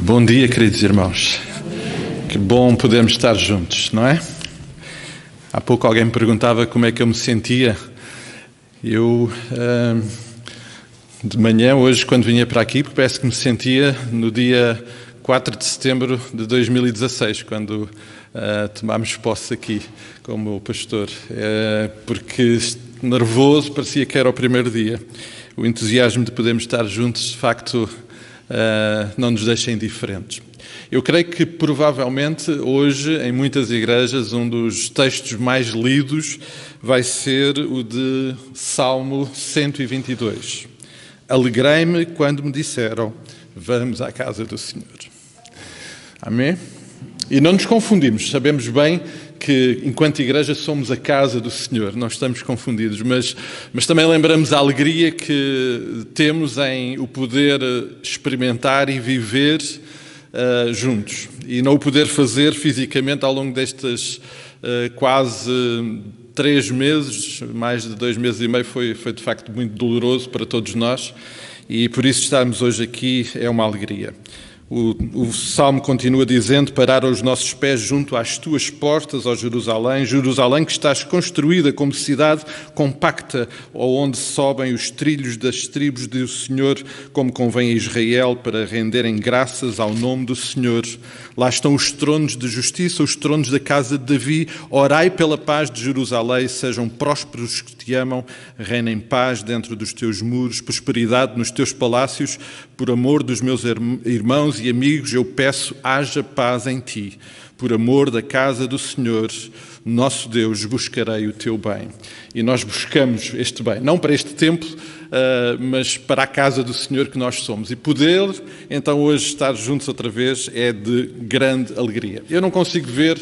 Bom dia, queridos irmãos. Que bom podermos estar juntos, não é? Há pouco alguém me perguntava como é que eu me sentia. Eu, de manhã, hoje, quando vinha para aqui, parece que me sentia no dia 4 de setembro de 2016, quando tomámos posse aqui como pastor. Porque nervoso, parecia que era o primeiro dia. O entusiasmo de podermos estar juntos, de facto, não nos deixa indiferentes. Eu creio que provavelmente hoje em muitas igrejas um dos textos mais lidos vai ser o de Salmo 122. Alegrei-me quando me disseram, vamos à casa do Senhor. Amém? E não nos confundimos, sabemos bem que enquanto igreja somos a casa do Senhor, não estamos confundidos, mas também lembramos a alegria que temos em o poder experimentar e viver juntos e não o poder fazer fisicamente ao longo destes quase 3 meses, mais de 2 meses e meio, foi de facto muito doloroso para todos nós e por isso estarmos hoje aqui é uma alegria. O Salmo continua dizendo, pararam os nossos pés junto às tuas portas, ó Jerusalém, Jerusalém que estás construída como cidade compacta, onde sobem os trilhos das tribos do Senhor, como convém a Israel, para renderem graças ao nome do Senhor. Lá estão os tronos de justiça, os tronos da casa de Davi. Orai pela paz de Jerusalém, sejam prósperos que te amam, reinem paz dentro dos teus muros, prosperidade nos teus palácios, por amor dos meus irmãos e amigos, eu peço, haja paz em ti. Por amor da casa do Senhor, nosso Deus, buscarei o teu bem. E nós buscamos este bem, não para este templo, mas para a casa do Senhor que nós somos. E poder, então, hoje estar juntos outra vez é de grande alegria. Eu não consigo ver,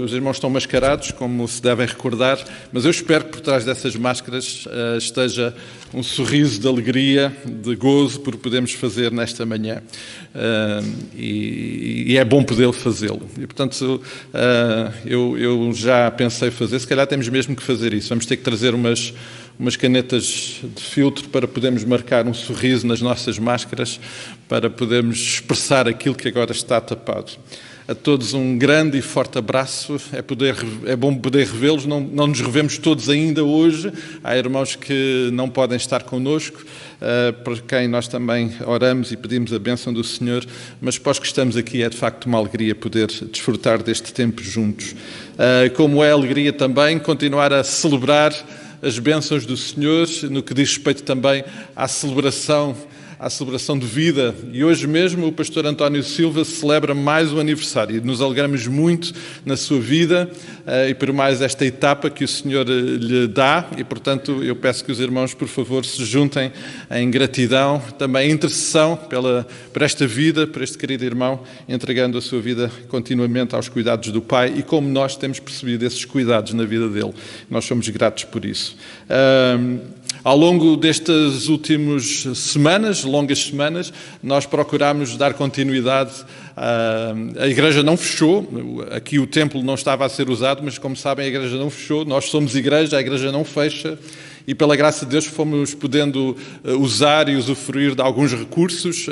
os irmãos estão mascarados, como se devem recordar, mas eu espero que por trás dessas máscaras esteja um sorriso de alegria, de gozo, por podermos fazer nesta manhã. E é bom poder fazê-lo. E, portanto, eu já pensei fazer, se calhar temos mesmo que fazer isso. Vamos ter que trazer umas canetas de filtro para podermos marcar um sorriso nas nossas máscaras, para podermos expressar aquilo que agora está tapado. A todos um grande e forte abraço, é bom poder revê-los, não nos revemos todos ainda hoje, há irmãos que não podem estar connosco, por quem nós também oramos e pedimos a bênção do Senhor, mas para os que estamos aqui é de facto uma alegria poder desfrutar deste tempo juntos. Como é alegria também continuar a celebrar as bênçãos do Senhor, no que diz respeito também à celebração de vida. E hoje mesmo o pastor António Silva celebra mais um aniversário. Nos alegramos muito na sua vida e por mais esta etapa que o Senhor lhe dá. E, portanto, eu peço que os irmãos, por favor, se juntem em gratidão, também em intercessão por esta vida, por este querido irmão, entregando a sua vida continuamente aos cuidados do Pai e como nós temos percebido esses cuidados na vida dele. Nós somos gratos por isso. Ao longo destas últimas semanas, longas semanas, nós procurámos dar continuidade. A igreja não fechou, aqui o templo não estava a ser usado, mas como sabem a igreja não fechou, nós somos igreja, a igreja não fecha. E pela graça de Deus fomos podendo usar e usufruir de alguns recursos.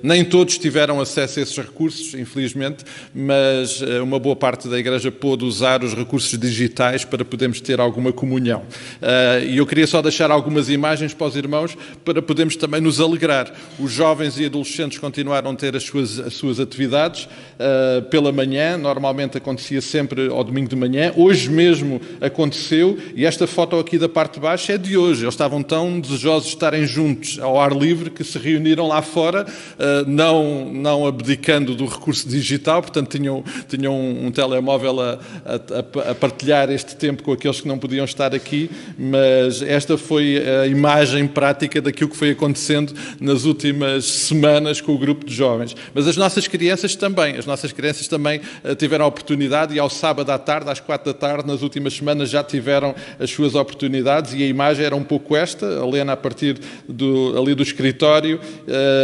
Nem todos tiveram acesso a esses recursos, infelizmente, mas uma boa parte da igreja pôde usar os recursos digitais para podermos ter alguma comunhão. E eu queria só deixar algumas imagens para os irmãos para podermos também nos alegrar. Os jovens e adolescentes continuaram a ter as suas atividades pela manhã, normalmente acontecia sempre ao domingo de manhã. Hoje mesmo aconteceu, e esta foto aqui da parte de baixo é de hoje. Eles estavam tão desejosos de estarem juntos ao ar livre que se reuniram lá fora, não abdicando do recurso digital, portanto tinham um telemóvel a partilhar este tempo com aqueles que não podiam estar aqui, mas esta foi a imagem prática daquilo que foi acontecendo nas últimas semanas com o grupo de jovens. Mas as nossas crianças também tiveram a oportunidade e ao sábado à tarde, às 4 da tarde, nas últimas semanas já tiveram as suas oportunidades e a imagem era um pouco esta, a Helena a partir ali do escritório.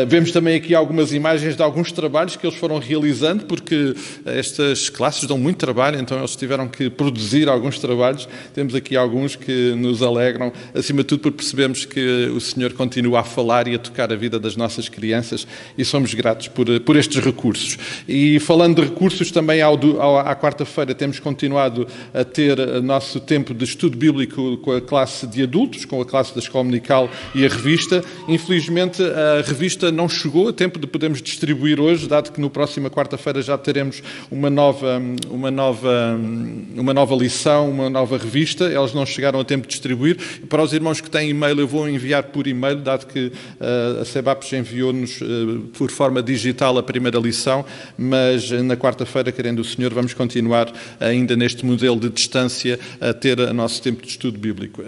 Vemos também aqui algumas imagens de alguns trabalhos que eles foram realizando, porque estas classes dão muito trabalho, então eles tiveram que produzir alguns trabalhos. Temos aqui alguns que nos alegram, acima de tudo porque percebemos que o Senhor continua a falar e a tocar a vida das nossas crianças e somos gratos por estes recursos. E falando de recursos, também à quarta-feira temos continuado a ter o nosso tempo de estudo bíblico com a classe de adultos, com a classe da Escola Dominical e a revista. Infelizmente, a revista não chegou a tempo de podermos distribuir hoje, dado que no próxima quarta-feira já teremos uma nova lição, uma nova revista. Elas não chegaram a tempo de distribuir. Para os irmãos que têm e-mail, eu vou enviar por e-mail, dado que a CEBAPES enviou-nos por forma digital a primeira lição, mas na quarta-feira, querendo o Senhor, vamos continuar ainda neste modelo de distância a ter o nosso tempo de estudo bíblico.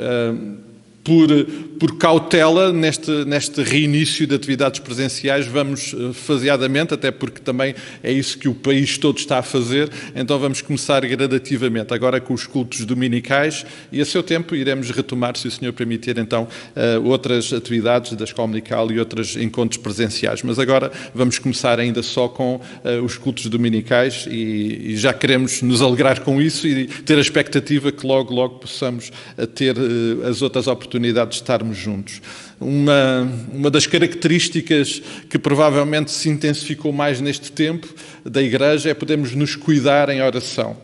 Por cautela, neste reinício de atividades presenciais, vamos faseadamente, até porque também é isso que o país todo está a fazer, então vamos começar gradativamente, agora com os cultos dominicais, e a seu tempo iremos retomar, se o Senhor permitir, então, outras atividades da Escola Dominical e outros encontros presenciais. Mas agora vamos começar ainda só com os cultos dominicais e já queremos nos alegrar com isso e ter a expectativa que logo possamos ter as outras oportunidades de estarmos juntos. Uma das características que provavelmente se intensificou mais neste tempo da Igreja é podermos nos cuidar em oração.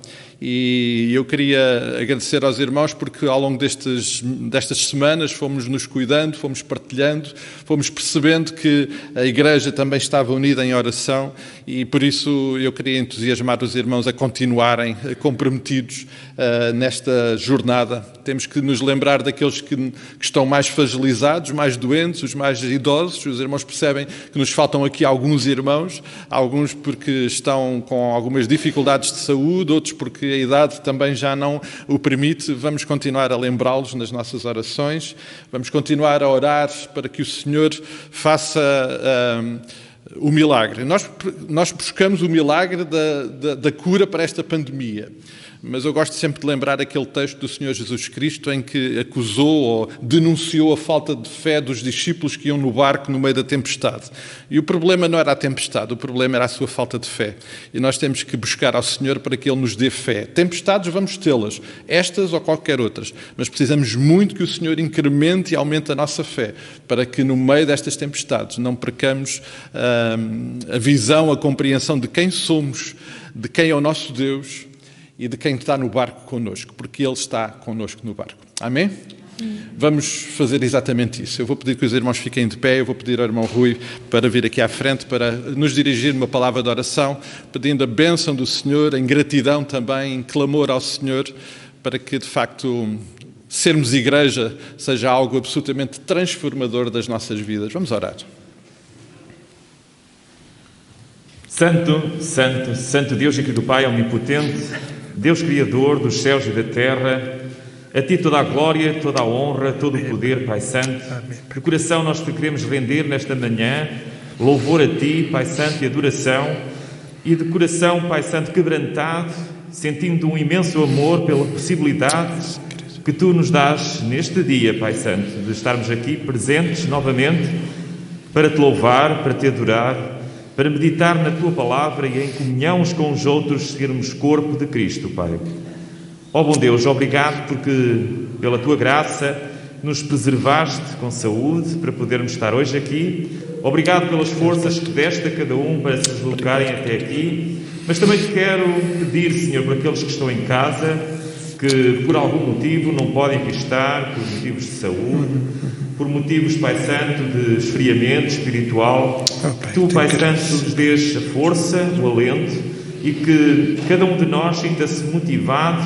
E eu queria agradecer aos irmãos porque ao longo destas semanas fomos nos cuidando, fomos partilhando, fomos percebendo que a Igreja também estava unida em oração e por isso eu queria entusiasmar os irmãos a continuarem comprometidos nesta jornada. Temos que nos lembrar daqueles que estão mais fragilizados, mais doentes, os mais idosos. Os irmãos percebem que nos faltam aqui alguns irmãos, alguns porque estão com algumas dificuldades de saúde, outros porque a idade também já não o permite, vamos continuar a lembrá-los nas nossas orações, vamos continuar a orar para que o Senhor faça o milagre. Nós buscamos o milagre da cura para esta pandemia. Mas eu gosto sempre de lembrar aquele texto do Senhor Jesus Cristo em que acusou ou denunciou a falta de fé dos discípulos que iam no barco no meio da tempestade. E o problema não era a tempestade, o problema era a sua falta de fé. E nós temos que buscar ao Senhor para que Ele nos dê fé. Tempestades vamos tê-las, estas ou qualquer outras, mas precisamos muito que o Senhor incremente e aumente a nossa fé, para que no meio destas tempestades não percamos a visão, a compreensão de quem somos, de quem é o nosso Deus, e de quem está no barco connosco, porque Ele está connosco no barco. Amém? Vamos fazer exatamente isso. Eu vou pedir que os irmãos fiquem de pé, eu vou pedir ao irmão Rui para vir aqui à frente, para nos dirigir uma palavra de oração, pedindo a bênção do Senhor, em gratidão também, em clamor ao Senhor, para que, de facto, sermos igreja seja algo absolutamente transformador das nossas vidas. Vamos orar. Santo, Santo, Santo Deus e querido Pai omnipotente, Deus Criador dos céus e da terra, a Ti toda a glória, toda a honra, todo o poder, Pai Santo. De coração nós te queremos render nesta manhã, louvor a Ti, Pai Santo, e adoração, e de coração, Pai Santo, quebrantado, sentindo um imenso amor pela possibilidade que Tu nos dás neste dia, Pai Santo, de estarmos aqui presentes novamente para Te louvar, para Te adorar, para meditar na Tua Palavra e em comunhão uns com os outros sermos corpo de Cristo, Pai. Ó bom Deus, obrigado porque, pela Tua graça, nos preservaste com saúde para podermos estar hoje aqui. Obrigado pelas forças que deste a cada um para se deslocarem até aqui. Mas também te quero pedir, Senhor, por aqueles que estão em casa, que por algum motivo não podem aqui estar, por motivos de saúde, por motivos, Pai Santo, de esfriamento espiritual, que Tu, Pai Santo, nos dês a força, o alento, e que cada um de nós sinta-se motivado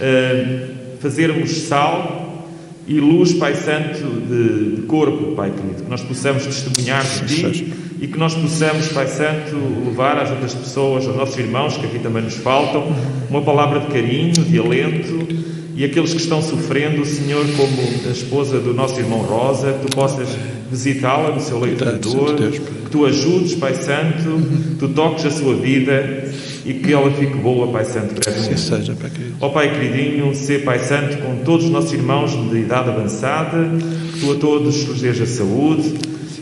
a fazermos sal e luz, Pai Santo, de corpo, Pai querido, que nós possamos testemunhar de Ti e que nós possamos, Pai Santo, levar às outras pessoas, aos nossos irmãos, que aqui também nos faltam, uma palavra de carinho, de alento. E aqueles que estão sofrendo, Senhor, como a esposa do nosso irmão Rosa, que Tu possas visitá-la no seu leito de dor, que Tu ajudes, Pai Santo, Tu toques a sua vida e que ela fique boa, Pai Santo, brevemente. Ó Pai queridinho, sê, Pai Santo, com todos os nossos irmãos de idade avançada, que Tu a todos lhes dês a saúde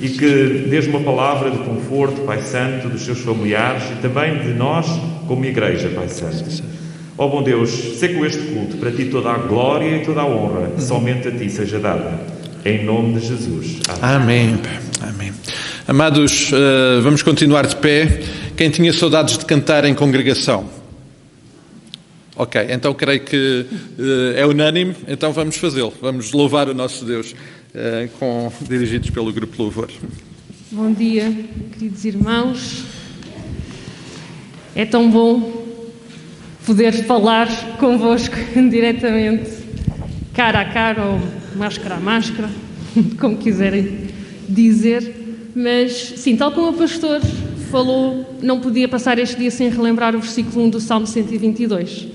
e que dês uma palavra de conforto, Pai Santo, dos seus familiares e também de nós como igreja, Pai Santo. Ó bom Deus, sê com este culto, para Ti toda a glória e toda a honra, somente a Ti seja dada. Em nome de Jesus. Amém. Amém. Amados, vamos continuar de pé. Quem tinha saudades de cantar em congregação? Ok, então creio que é unânime, então vamos fazê-lo. Vamos louvar o nosso Deus, dirigidos pelo Grupo Louvor. Bom dia, queridos irmãos. É tão bom poder falar convosco diretamente, cara a cara ou máscara a máscara, como quiserem dizer. Mas, sim, tal como o pastor falou, não podia passar este dia sem relembrar o versículo 1 do Salmo 122.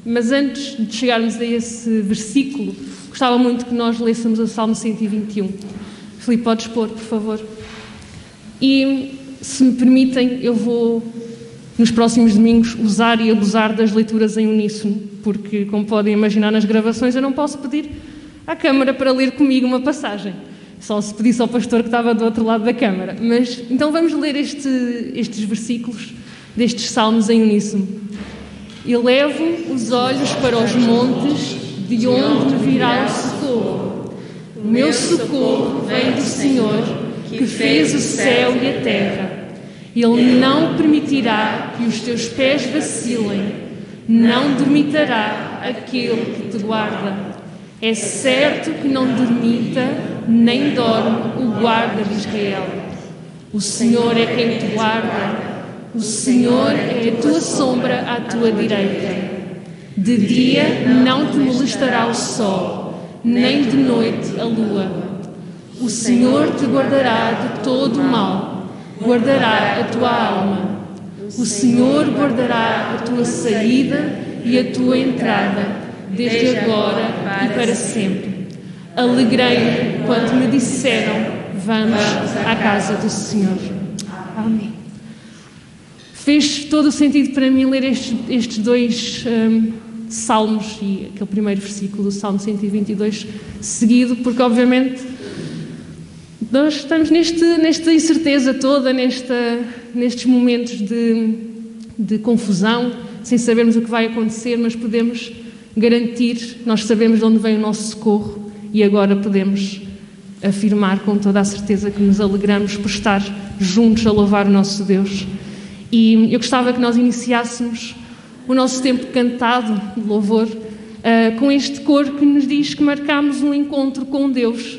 Mas antes de chegarmos a esse versículo, gostava muito que nós lêssemos o Salmo 121. Filipe, podes pôr, por favor? E, se me permitem, eu vou, nos próximos domingos, usar e abusar das leituras em uníssono, porque, como podem imaginar nas gravações, eu não posso pedir à câmara para ler comigo uma passagem. Só se pedisse ao pastor que estava do outro lado da câmara. Mas, então vamos ler estes versículos destes salmos em uníssono. Elevo os olhos para os montes, de onde me virá o socorro. O meu socorro vem do Senhor, que fez o céu e a terra. Ele não permitirá que os teus pés vacilem, não dormitará aquele que te guarda. É certo que não dormita, nem dorme o guarda de Israel. O Senhor é quem te guarda, o Senhor é a tua sombra à tua direita. De dia não te molestará o sol, nem de noite a lua. O Senhor te guardará de todo o mal, guardará a tua alma. O Senhor guardará a tua saída e a tua entrada, desde agora e para sempre. Alegrei-me quando me disseram: vamos à casa do Senhor. Amém. Fez todo o sentido para mim ler estes dois salmos e aquele primeiro versículo do Salmo 122 seguido, porque obviamente nós estamos nesta incerteza toda, nestes momentos de confusão, sem sabermos o que vai acontecer, mas podemos garantir, nós sabemos de onde vem o nosso socorro e agora podemos afirmar com toda a certeza que nos alegramos por estar juntos a louvar o nosso Deus. E eu gostava que nós iniciássemos o nosso tempo cantado de louvor com este coro que nos diz que marcamos um encontro com Deus.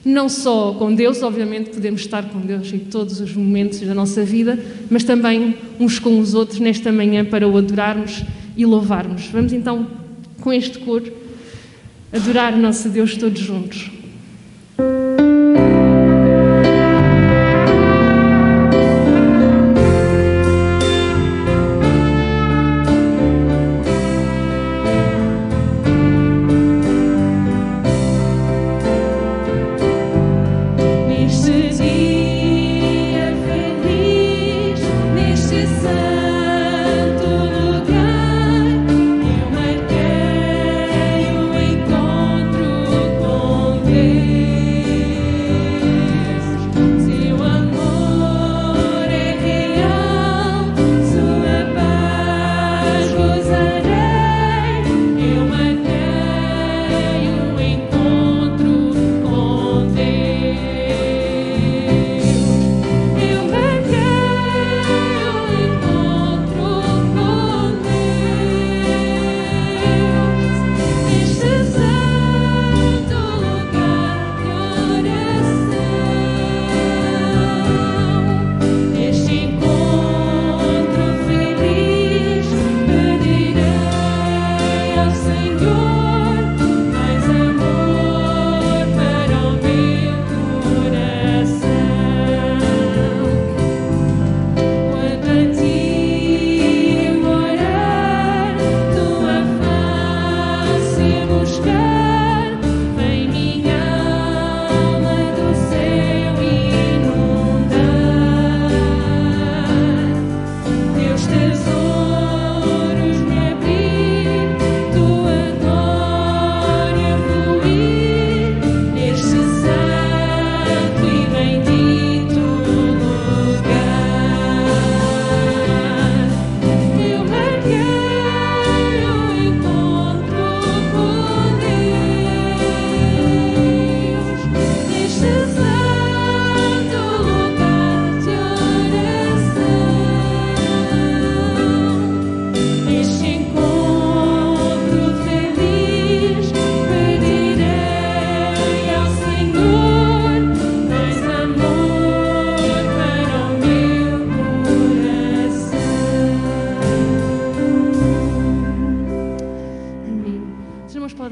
Não só com Deus, obviamente podemos estar com Deus em todos os momentos da nossa vida, mas também uns com os outros nesta manhã para o adorarmos e louvarmos. Vamos então, com este coro, adorar o nosso Deus todos juntos.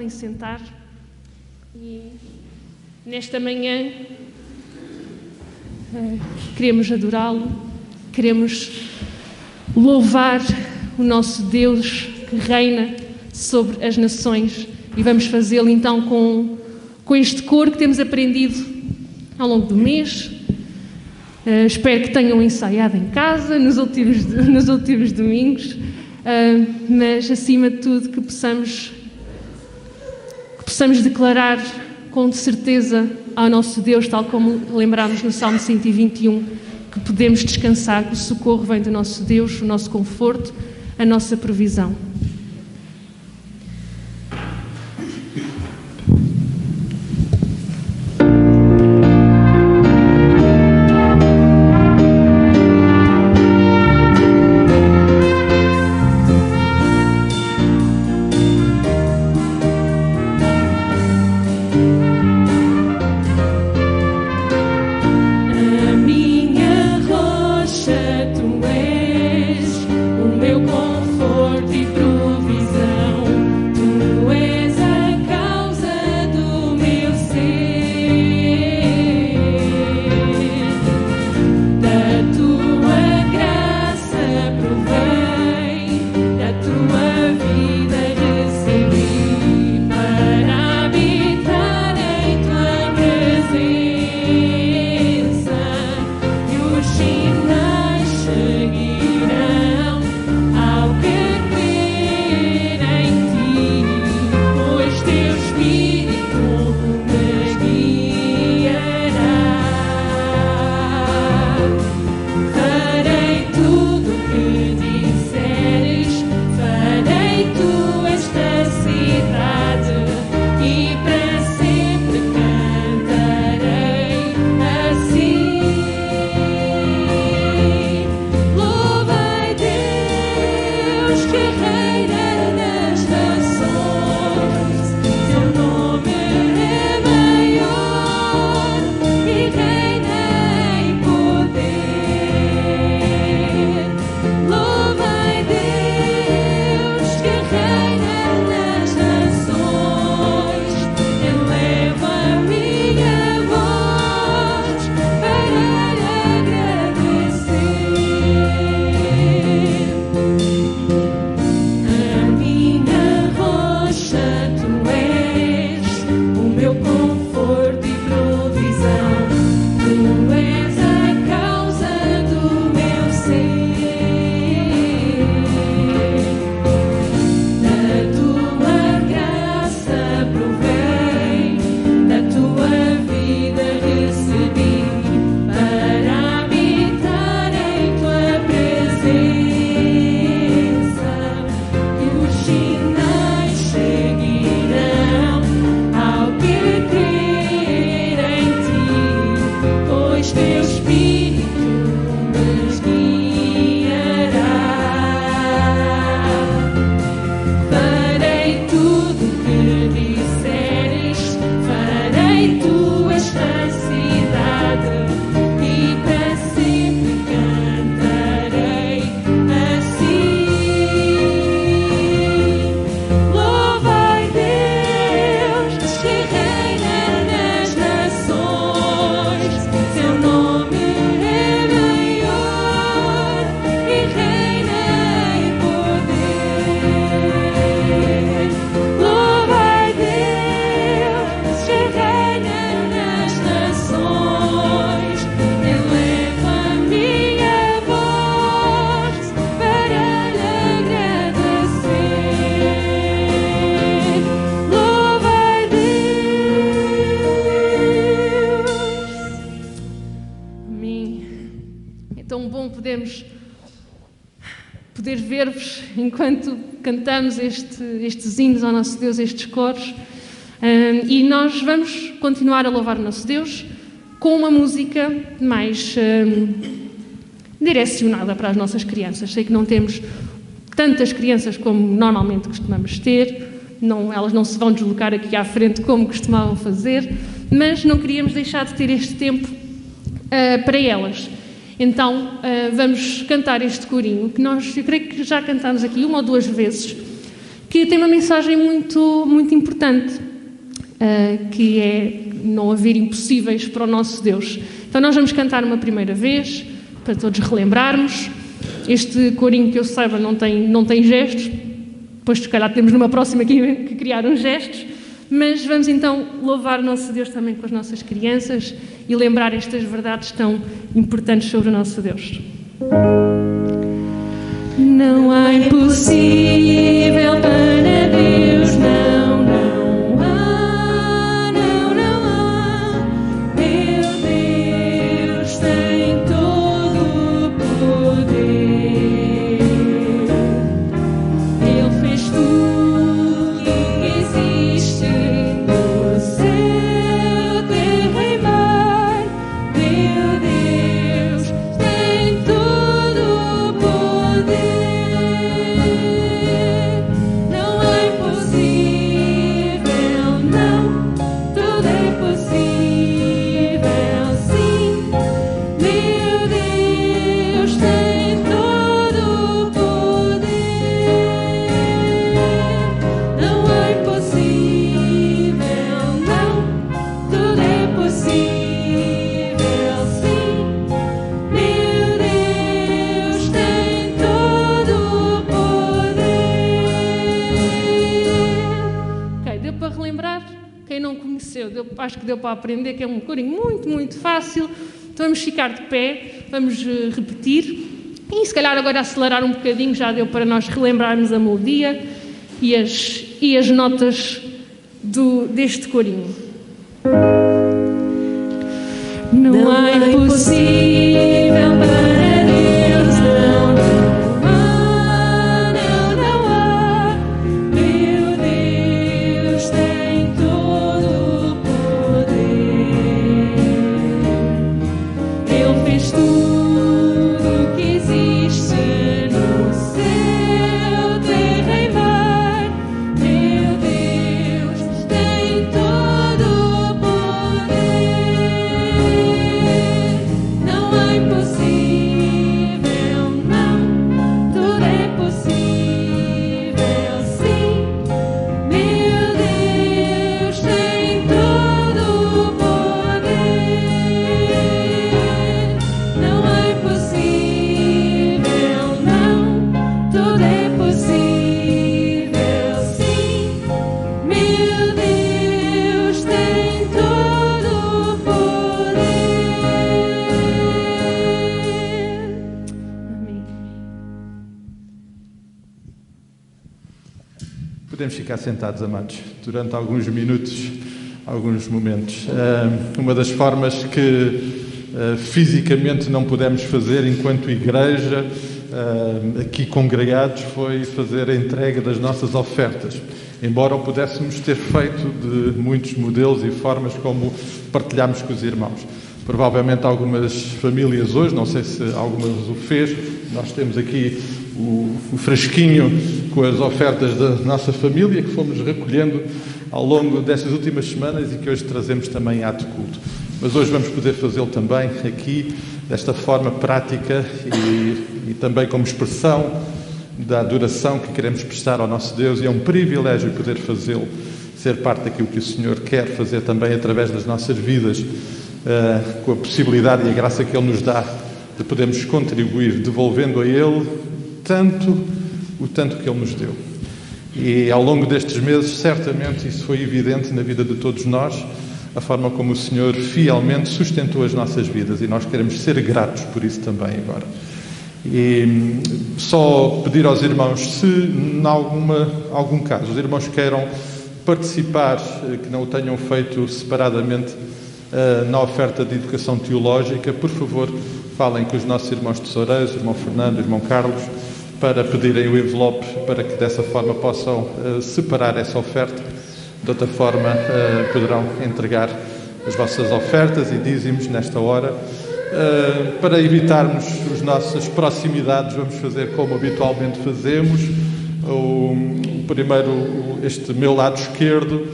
Sentar e nesta manhã queremos adorá-lo, queremos louvar o nosso Deus que reina sobre as nações e vamos fazê-lo então com este coro que temos aprendido ao longo do mês. Espero que tenham ensaiado em casa nos últimos domingos, mas acima de tudo que possamos declarar com certeza ao nosso Deus, tal como lembramos no Salmo 121, que podemos descansar, que o socorro vem do nosso Deus, o nosso conforto, a nossa provisão. Tua poder ver-vos enquanto cantamos estes hinos ao nosso Deus, estes coros. E nós vamos continuar a louvar o nosso Deus com uma música mais direcionada para as nossas crianças. Sei que não temos tantas crianças como normalmente costumamos ter, elas não se vão deslocar aqui à frente como costumavam fazer, mas não queríamos deixar de ter este tempo para elas. Então vamos cantar este corinho, que eu creio que já cantámos aqui uma ou duas vezes, que tem uma mensagem muito, muito importante, que é não haver impossíveis para o nosso Deus. Então nós vamos cantar uma primeira vez, para todos relembrarmos. Este corinho, que eu saiba, não tem gestos, depois se calhar temos numa próxima que criar uns gestos, mas vamos então louvar o nosso Deus também com as nossas crianças e lembrar estas verdades tão importantes sobre o nosso Deus. Não há impossível para Deus, não, não há, não, não há. Meu Deus tem todo o poder. Ele fez tudo que existe no céu, terra e mar. Meu Deus tem todo o poder. Não é impossível, não, tudo é possível, sim. Meu Deus tem todo o poder. Não é impossível, não, tudo é possível, sim. Meu Deus tem todo o poder. Ok, deu para relembrar? Quem não conheceu, acho que deu para aprender, que é um corinho muito, muito fácil. Então vamos ficar de pé, vamos repetir. E se calhar agora acelerar um bocadinho, já deu para nós relembrarmos a melodia e as notas deste corinho. Não há impossível para Deus, não, não há, não, não há. Meu Deus tem todo o poder. Ele fez tudo que existe no céu, terra e mar. Meu Deus tem todo o poder. Não há impossível, não, tudo é possível, sim. Meu Deus tem todo o poder. Não há impossível, não, tudo é possível, sim. Meu Deus tem todo o poder. Amém. Podemos ficar sentados, amados, durante alguns minutos, alguns momentos. Uma das formas que fisicamente não pudemos fazer enquanto igreja, aqui congregados, foi fazer a entrega das nossas ofertas. Embora o pudéssemos ter feito de muitos modelos e formas como partilhámos com os irmãos. Provavelmente algumas famílias hoje, não sei se algumas o fez, nós temos aqui o frasquinho com as ofertas da nossa família que fomos recolhendo ao longo destas últimas semanas e que hoje trazemos também à ato culto. Mas hoje vamos poder fazê-lo também aqui, desta forma prática e também como expressão da adoração que queremos prestar ao nosso Deus, e é um privilégio poder fazê-lo, ser parte daquilo que o Senhor quer fazer também através das nossas vidas, com a possibilidade e a graça que Ele nos dá de podermos contribuir, devolvendo a Ele o tanto que Ele nos deu. E ao longo destes meses, certamente, isso foi evidente na vida de todos nós, a forma como o Senhor fielmente sustentou as nossas vidas, e nós queremos ser gratos por isso também agora. E só pedir aos irmãos, se em algum caso os irmãos queiram participar, que não o tenham feito separadamente na oferta de educação teológica, por favor, falem com os nossos irmãos tesoureiros, o irmão Fernando, o irmão Carlos, para pedirem o envelope, para que dessa forma possam separar essa oferta. De outra forma, poderão entregar as vossas ofertas e dízimos nesta hora. Para evitarmos as nossas proximidades, vamos fazer como habitualmente fazemos. Primeiro, este meu lado esquerdo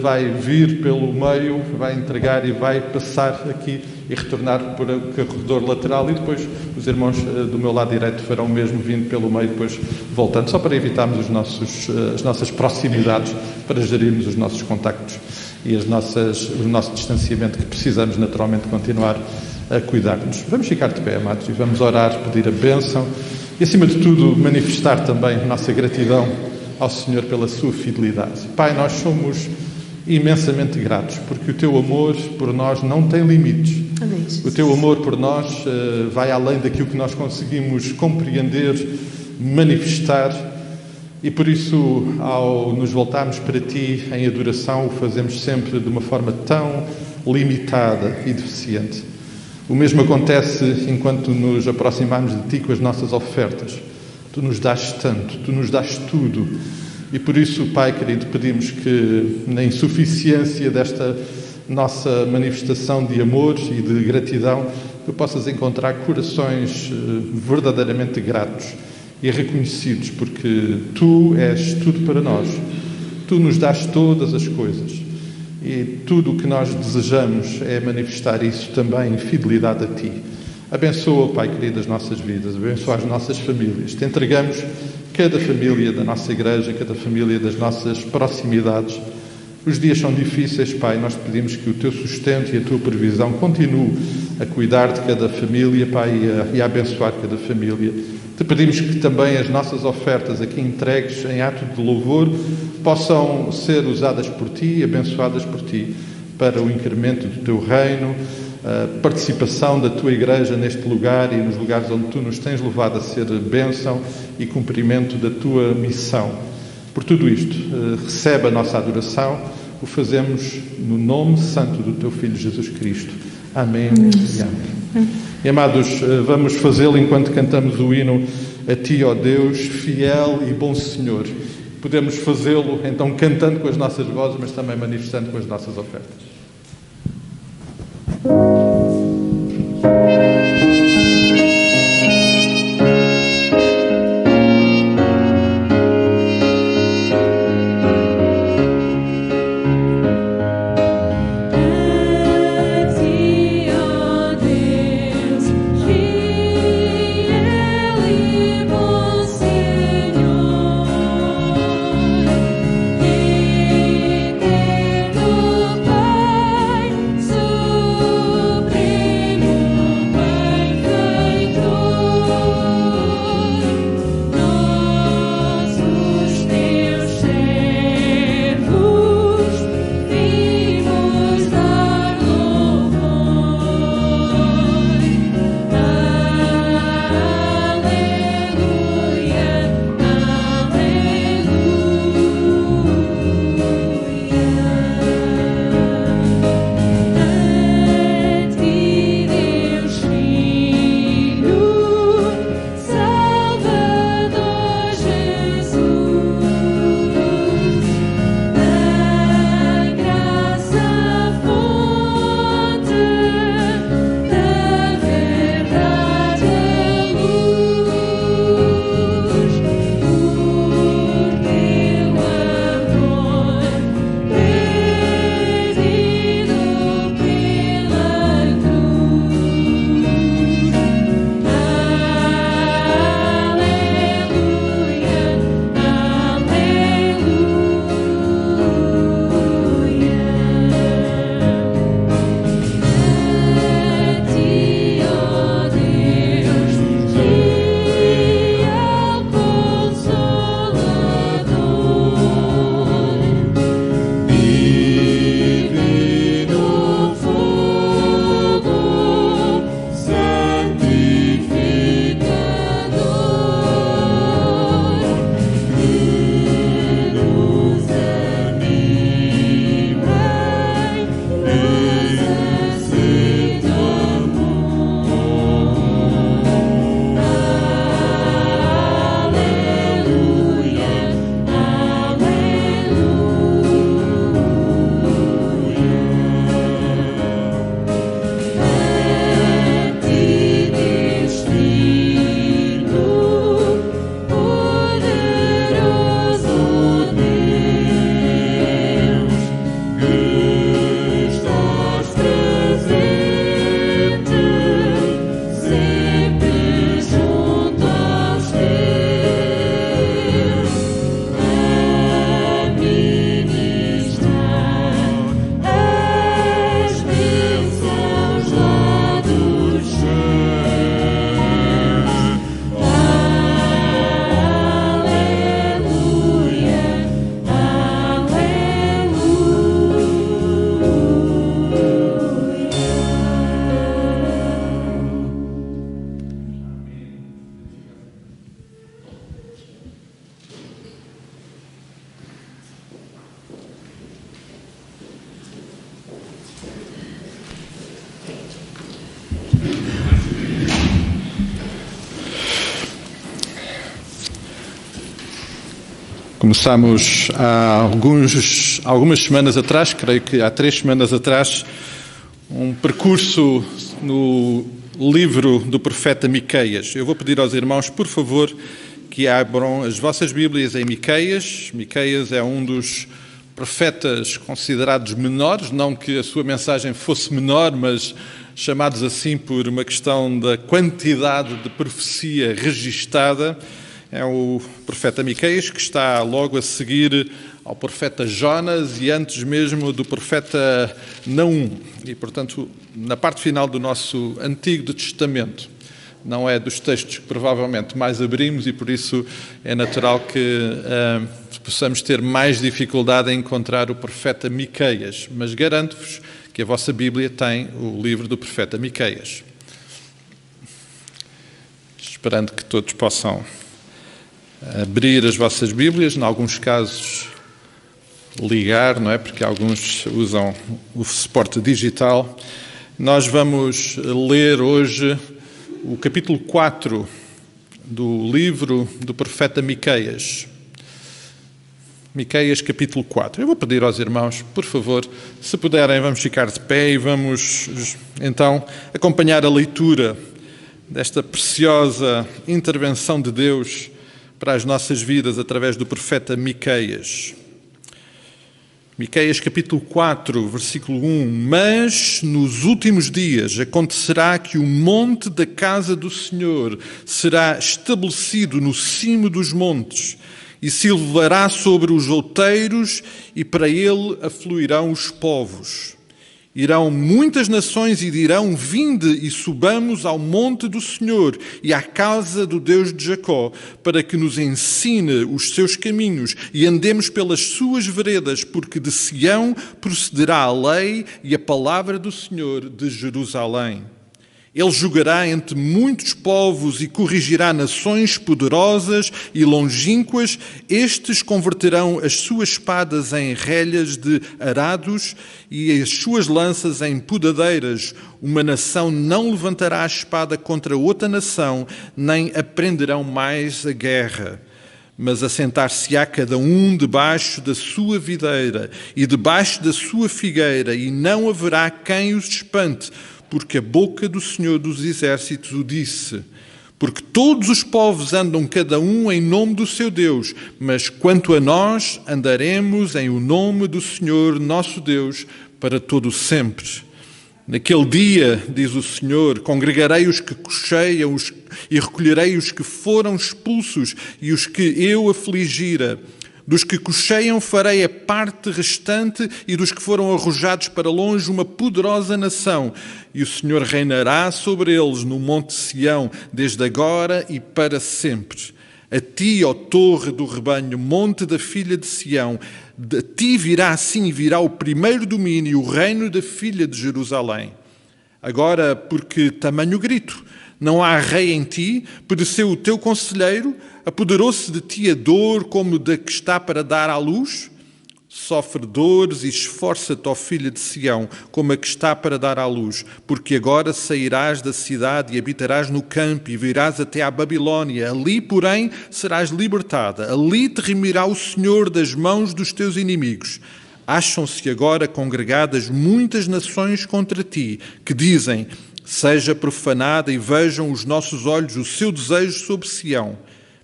vai vir pelo meio, vai entregar e vai passar aqui e retornar por o corredor lateral, e depois os irmãos do meu lado direito farão o mesmo, vindo pelo meio, depois voltando, só para evitarmos as nossas proximidades, para gerirmos os nossos contactos e o nosso distanciamento, que precisamos naturalmente continuar a cuidar-nos. Vamos ficar de pé, amados, e vamos orar, pedir a bênção e, acima de tudo, manifestar também a nossa gratidão ao Senhor pela sua fidelidade. Pai, nós somos imensamente gratos, porque o teu amor por nós não tem limites. Amém. O teu amor por nós vai além daquilo que nós conseguimos compreender, manifestar, e por isso, ao nos voltarmos para ti em adoração, o fazemos sempre de uma forma tão limitada e deficiente. O mesmo acontece enquanto nos aproximamos de ti com as nossas ofertas. Tu nos dás tanto, tu nos dás tudo. E por isso, Pai querido, pedimos que na insuficiência desta nossa manifestação de amor e de gratidão, tu possas encontrar corações verdadeiramente gratos e reconhecidos, porque tu és tudo para nós. Tu nos dás todas as coisas. E tudo o que nós desejamos é manifestar isso também em fidelidade a ti. Abençoa, Pai querido, as nossas vidas, abençoa as nossas famílias. Te entregamos cada família da nossa igreja, cada família das nossas proximidades. Os dias são difíceis, Pai, nós te pedimos que o teu sustento e a tua previsão continue a cuidar de cada família, Pai, e a abençoar cada família. Te pedimos que também as nossas ofertas aqui entregues em ato de louvor possam ser usadas por ti e abençoadas por ti para o incremento do teu reino, a participação da tua igreja neste lugar e nos lugares onde tu nos tens levado a ser bênção e cumprimento da tua missão. Por tudo isto, recebe a nossa adoração, o fazemos no nome santo do teu Filho Jesus Cristo. Amém e amém. E, amados, vamos fazê-lo enquanto cantamos o hino a ti, ó Deus, fiel e bom Senhor. Podemos fazê-lo, então, cantando com as nossas vozes, mas também manifestando com as nossas ofertas. Pai. Começámos há algumas semanas atrás, creio que há 3 semanas atrás, um percurso no livro do profeta Miqueias. Eu vou pedir aos irmãos, por favor, que abram as vossas Bíblias em Miqueias. Miqueias é um dos profetas considerados menores, não que a sua mensagem fosse menor, mas chamados assim por uma questão da quantidade de profecia registada. É o profeta Miqueias, que está logo a seguir ao profeta Jonas e antes mesmo do profeta Naum. E, portanto, na parte final do nosso Antigo Testamento. Não é dos textos que provavelmente mais abrimos e, por isso, é natural que possamos ter mais dificuldade em encontrar o profeta Miqueias. Mas garanto-vos que a vossa Bíblia tem o livro do profeta Miqueias. Esperando que todos possam abrir as vossas Bíblias, em alguns casos ligar, não é? Porque alguns usam o suporte digital. Nós vamos ler hoje o capítulo 4 do livro do profeta Miqueias. Miqueias, capítulo 4. Eu vou pedir aos irmãos, por favor, se puderem, vamos ficar de pé e vamos, então, acompanhar a leitura desta preciosa intervenção de Deus para as nossas vidas através do profeta Miqueias. Miqueias capítulo 4, versículo 1. Mas nos últimos dias acontecerá que o monte da casa do Senhor será estabelecido no cimo dos montes e se elevará sobre os outeiros e para ele afluirão os povos. Irão muitas nações e dirão: vinde e subamos ao monte do Senhor e à casa do Deus de Jacó, para que nos ensine os seus caminhos e andemos pelas suas veredas, porque de Sião procederá a lei e a palavra do Senhor de Jerusalém. Ele julgará entre muitos povos e corrigirá nações poderosas e longínquas. Estes converterão as suas espadas em relhas de arados e as suas lanças em podadeiras. Uma nação não levantará a espada contra outra nação, nem aprenderão mais a guerra. Mas assentar-se-á cada um debaixo da sua videira e debaixo da sua figueira, e não haverá quem os espante, porque a boca do Senhor dos Exércitos o disse. Porque todos os povos andam cada um em nome do seu Deus, mas quanto a nós, andaremos em o nome do Senhor nosso Deus para todo sempre. Naquele dia, diz o Senhor, congregarei os que cocheiam e recolherei os que foram expulsos e os que eu afligira. Dos que cocheiam farei a parte restante e dos que foram arrojados para longe uma poderosa nação. E o Senhor reinará sobre eles no monte Sião, desde agora e para sempre. A ti, ó torre do rebanho, monte da filha de Sião, de ti virá o primeiro domínio e o reino da filha de Jerusalém. Agora, porque tamanho grito, não há rei em ti, pereceu o teu conselheiro, apoderou-se de ti a dor como da que está para dar à luz? Sofre dores e esforça-te, ó filha de Sião, como a que está para dar à luz, porque agora sairás da cidade e habitarás no campo e virás até à Babilónia. Ali, porém, serás libertada. Ali te remirá o Senhor das mãos dos teus inimigos. Acham-se agora congregadas muitas nações contra ti, que dizem: seja profanada e vejam os nossos olhos o seu desejo sobre Sião.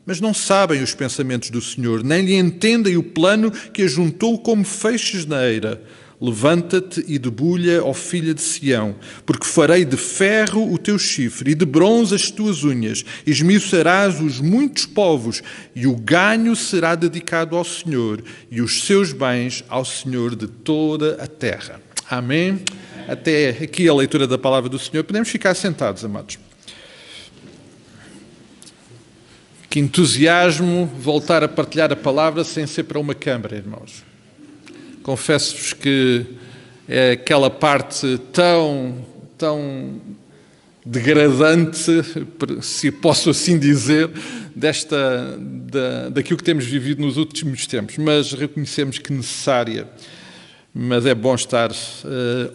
Mas não sabem os pensamentos do Senhor, nem lhe entendem o plano que ajuntou como feixes na eira. Levanta-te e debulha, ó filha de Sião, porque farei de ferro o teu chifre e de bronze as tuas unhas. Esmiuçarás os muitos povos, e o ganho será dedicado ao Senhor, e os seus bens ao Senhor de toda a terra. Amém? Até aqui a leitura da palavra do Senhor. Podemos ficar sentados, amados. Que entusiasmo voltar a partilhar a palavra sem ser para uma câmara, irmãos. Confesso-vos que é aquela parte tão degradante, se posso assim dizer, daquilo que temos vivido nos últimos tempos, mas reconhecemos que necessária. Mas é bom estar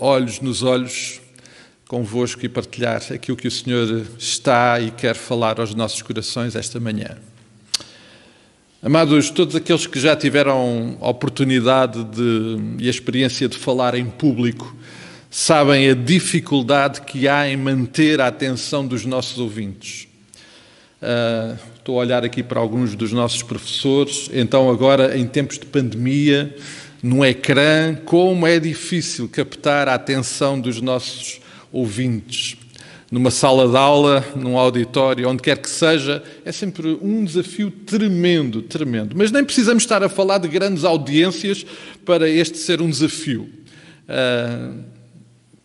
olhos nos olhos convosco e partilhar aquilo que o Senhor está e quer falar aos nossos corações esta manhã. Amados, todos aqueles que já tiveram a oportunidade e a experiência de falar em público sabem a dificuldade que há em manter a atenção dos nossos ouvintes. Estou a olhar aqui para alguns dos nossos professores. Então, agora, em tempos de pandemia, no ecrã, como é difícil captar a atenção dos nossos ouvintes. Numa sala de aula, num auditório, onde quer que seja, é sempre um desafio tremendo, tremendo. Mas nem precisamos estar a falar de grandes audiências para este ser um desafio.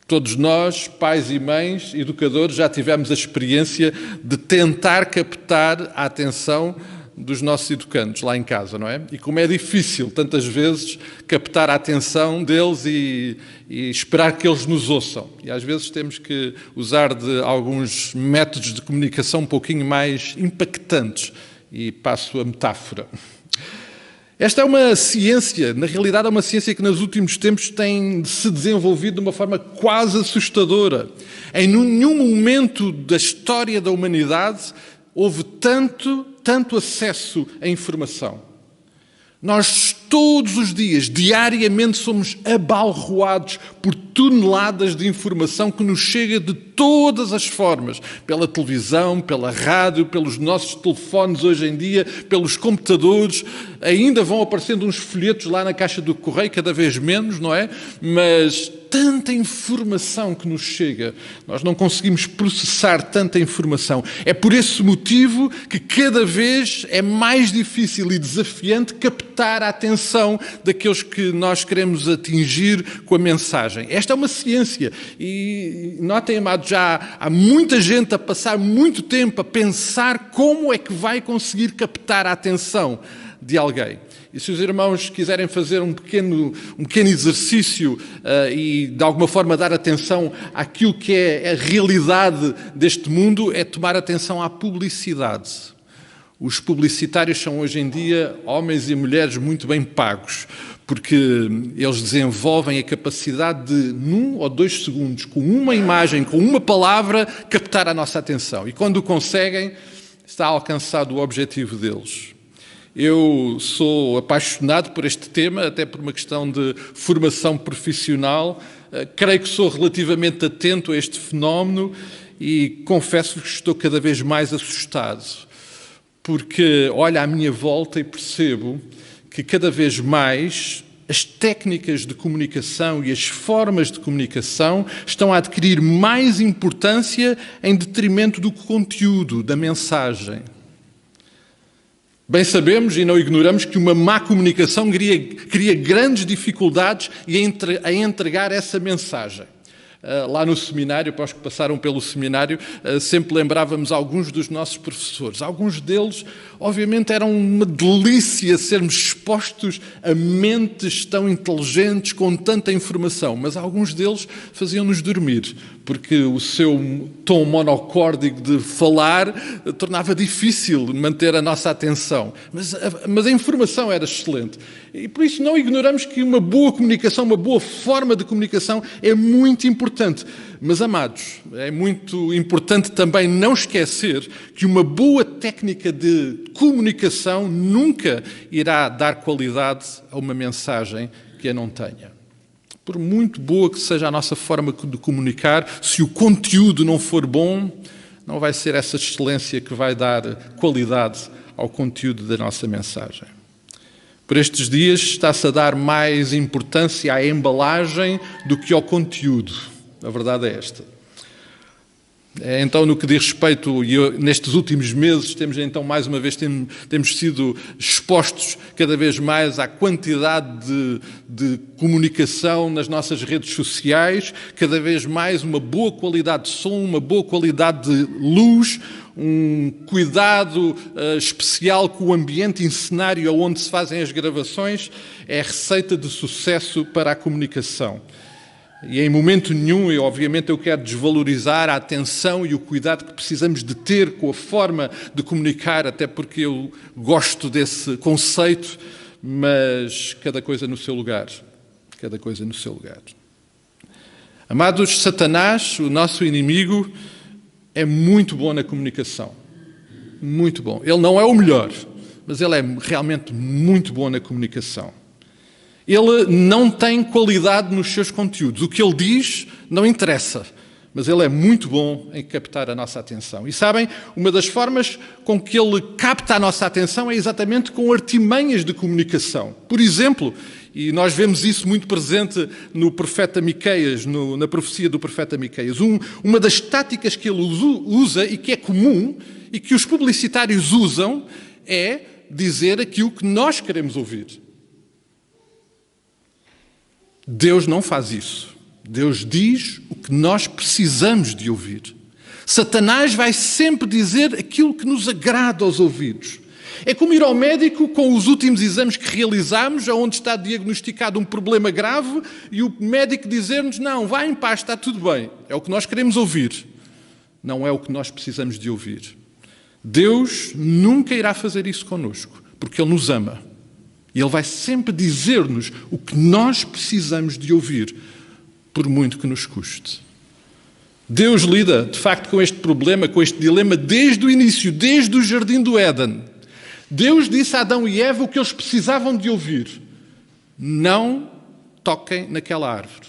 Todos nós, pais e mães, educadores, já tivemos a experiência de tentar captar a atenção dos nossos educandos lá em casa, não é? E como é difícil, tantas vezes, captar a atenção deles e esperar que eles nos ouçam. E às vezes temos que usar de alguns métodos de comunicação um pouquinho mais impactantes. E passo a metáfora. Esta é uma ciência, na realidade é uma ciência que nos últimos tempos tem se desenvolvido de uma forma quase assustadora. Em nenhum momento da história da humanidade houve tanto acesso à informação. Nós todos os dias, diariamente, somos abalroados por toneladas de informação que nos chega de todas as formas. Pela televisão, pela rádio, pelos nossos telefones hoje em dia, pelos computadores. Ainda vão aparecendo uns folhetos lá na caixa do correio, cada vez menos, não é? Mas tanta informação que nos chega, nós não conseguimos processar tanta informação. É por esse motivo que cada vez é mais difícil e desafiante captar a atenção daqueles que nós queremos atingir com a mensagem. Esta é uma ciência e notem, amados, já há muita gente a passar muito tempo a pensar como é que vai conseguir captar a atenção de alguém. E se os irmãos quiserem fazer um pequeno exercício e, de alguma forma, dar atenção àquilo que é a realidade deste mundo, é tomar atenção à publicidade. Os publicitários são, hoje em dia, homens e mulheres muito bem pagos, porque eles desenvolvem a capacidade de, num ou 2 segundos, com uma imagem, com uma palavra, captar a nossa atenção. E quando o conseguem, está alcançado o objetivo deles. Eu sou apaixonado por este tema, até por uma questão de formação profissional. Creio que sou relativamente atento a este fenómeno e confesso que estou cada vez mais assustado, porque olho à minha volta e percebo que cada vez mais as técnicas de comunicação e as formas de comunicação estão a adquirir mais importância em detrimento do conteúdo, da mensagem. Bem sabemos e não ignoramos que uma má comunicação cria grandes dificuldades em entregar essa mensagem. Lá no seminário, para os que passaram pelo seminário, sempre lembrávamos alguns dos nossos professores. Alguns deles, obviamente, eram uma delícia sermos expostos a mentes tão inteligentes, com tanta informação, mas alguns deles faziam-nos dormir, porque o seu tom monocórdico de falar tornava difícil manter a nossa atenção. Mas a informação era excelente. E por isso não ignoramos que uma boa comunicação, uma boa forma de comunicação é muito importante. Mas, amados, é muito importante também não esquecer que uma boa técnica de comunicação nunca irá dar qualidade a uma mensagem que a não tenha. Por muito boa que seja a nossa forma de comunicar, se o conteúdo não for bom, não vai ser essa excelência que vai dar qualidade ao conteúdo da nossa mensagem. Por estes dias está-se a dar mais importância à embalagem do que ao conteúdo. A verdade é esta. Então, no que diz respeito, nestes últimos meses, mais uma vez, temos sido expostos cada vez mais à quantidade de comunicação nas nossas redes sociais, cada vez mais uma boa qualidade de som, uma boa qualidade de luz, um cuidado especial com o ambiente e cenário onde se fazem as gravações, é a receita de sucesso para a comunicação. E em momento nenhum, obviamente, eu quero desvalorizar a atenção e o cuidado que precisamos de ter com a forma de comunicar, até porque eu gosto desse conceito, mas cada coisa no seu lugar. Cada coisa no seu lugar. Amados, Satanás, o nosso inimigo, é muito bom na comunicação. Muito bom. Ele não é o melhor, mas ele é realmente muito bom na comunicação. Ele não tem qualidade nos seus conteúdos. O que ele diz não interessa, mas ele é muito bom em captar a nossa atenção. E sabem, uma das formas com que ele capta a nossa atenção é exatamente com artimanhas de comunicação. Por exemplo, e nós vemos isso muito presente no profeta Miqueias, na profecia do profeta Miqueias, uma das táticas que ele usa e que é comum e que os publicitários usam é dizer aquilo que nós queremos ouvir. Deus não faz isso. Deus diz o que nós precisamos de ouvir. Satanás vai sempre dizer aquilo que nos agrada aos ouvidos. É como ir ao médico com os últimos exames que realizamos, onde está diagnosticado um problema grave, e o médico dizer-nos, não, vá em paz, está tudo bem. É o que nós queremos ouvir. Não é o que nós precisamos de ouvir. Deus nunca irá fazer isso connosco, porque Ele nos ama. E Ele vai sempre dizer-nos o que nós precisamos de ouvir, por muito que nos custe. Deus lida, de facto, com este problema, com este dilema, desde o início, desde o Jardim do Éden. Deus disse a Adão e Eva o que eles precisavam de ouvir. Não toquem naquela árvore.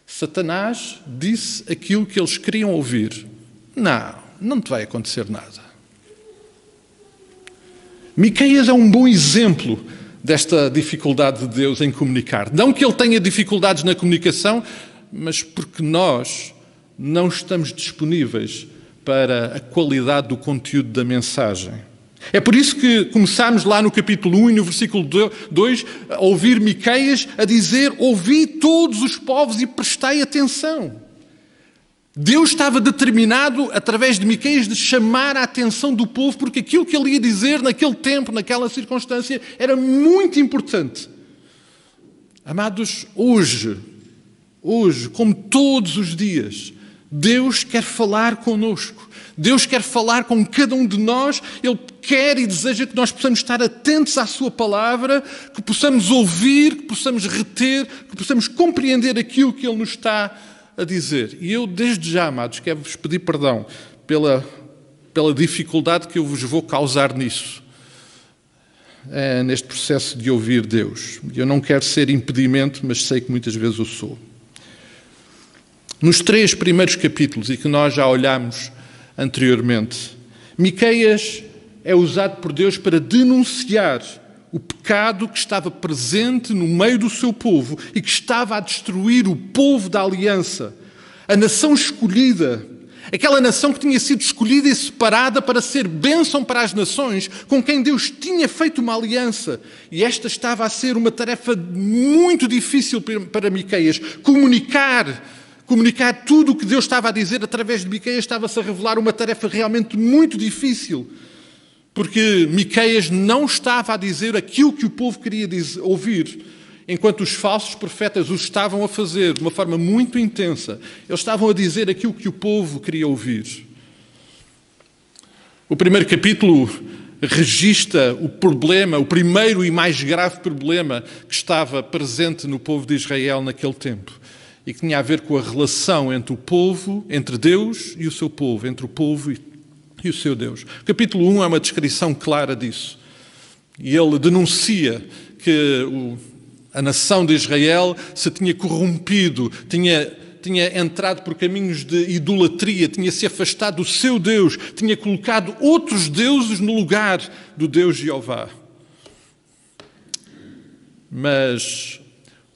Satanás disse aquilo que eles queriam ouvir. Não te vai acontecer nada. Miqueias é um bom exemplo desta dificuldade de Deus em comunicar. Não que ele tenha dificuldades na comunicação, mas porque nós não estamos disponíveis para a qualidade do conteúdo da mensagem. É por isso que começámos lá no capítulo 1 e no versículo 2 a ouvir Miqueias a dizer: ouvi todos os povos e prestei atenção. Deus estava determinado, através de Miqueias, de chamar a atenção do povo, porque aquilo que ele ia dizer naquele tempo, naquela circunstância, era muito importante. Amados, hoje, como todos os dias, Deus quer falar connosco. Deus quer falar com cada um de nós. Ele quer e deseja que nós possamos estar atentos à sua palavra, que possamos ouvir, que possamos reter, que possamos compreender aquilo que Ele nos está a dizer. E eu, desde já, amados, quero-vos pedir perdão pela dificuldade que eu vos vou causar nisso, neste processo de ouvir Deus. Eu não quero ser impedimento, mas sei que muitas vezes o sou. Nos 3 primeiros capítulos, e que nós já olhámos anteriormente, Miqueias é usado por Deus para denunciar o pecado que estava presente no meio do seu povo e que estava a destruir o povo da aliança, a nação escolhida, aquela nação que tinha sido escolhida e separada para ser bênção para as nações, com quem Deus tinha feito uma aliança. E esta estava a ser uma tarefa muito difícil para Miqueias. Comunicar tudo o que Deus estava a dizer através de Miqueias estava-se a revelar uma tarefa realmente muito difícil. Porque Miqueias não estava a dizer aquilo que o povo queria ouvir, enquanto os falsos profetas o estavam a fazer de uma forma muito intensa. Eles estavam a dizer aquilo que o povo queria ouvir. O primeiro capítulo registra o problema, o primeiro e mais grave problema que estava presente no povo de Israel naquele tempo, e que tinha a ver com a relação entre o povo, entre Deus e o seu povo, entre o povo e o seu Deus. O capítulo 1 é uma descrição clara disso. E ele denuncia que a nação de Israel se tinha corrompido, tinha entrado por caminhos de idolatria, tinha se afastado do seu Deus, tinha colocado outros deuses no lugar do Deus Jeová. Mas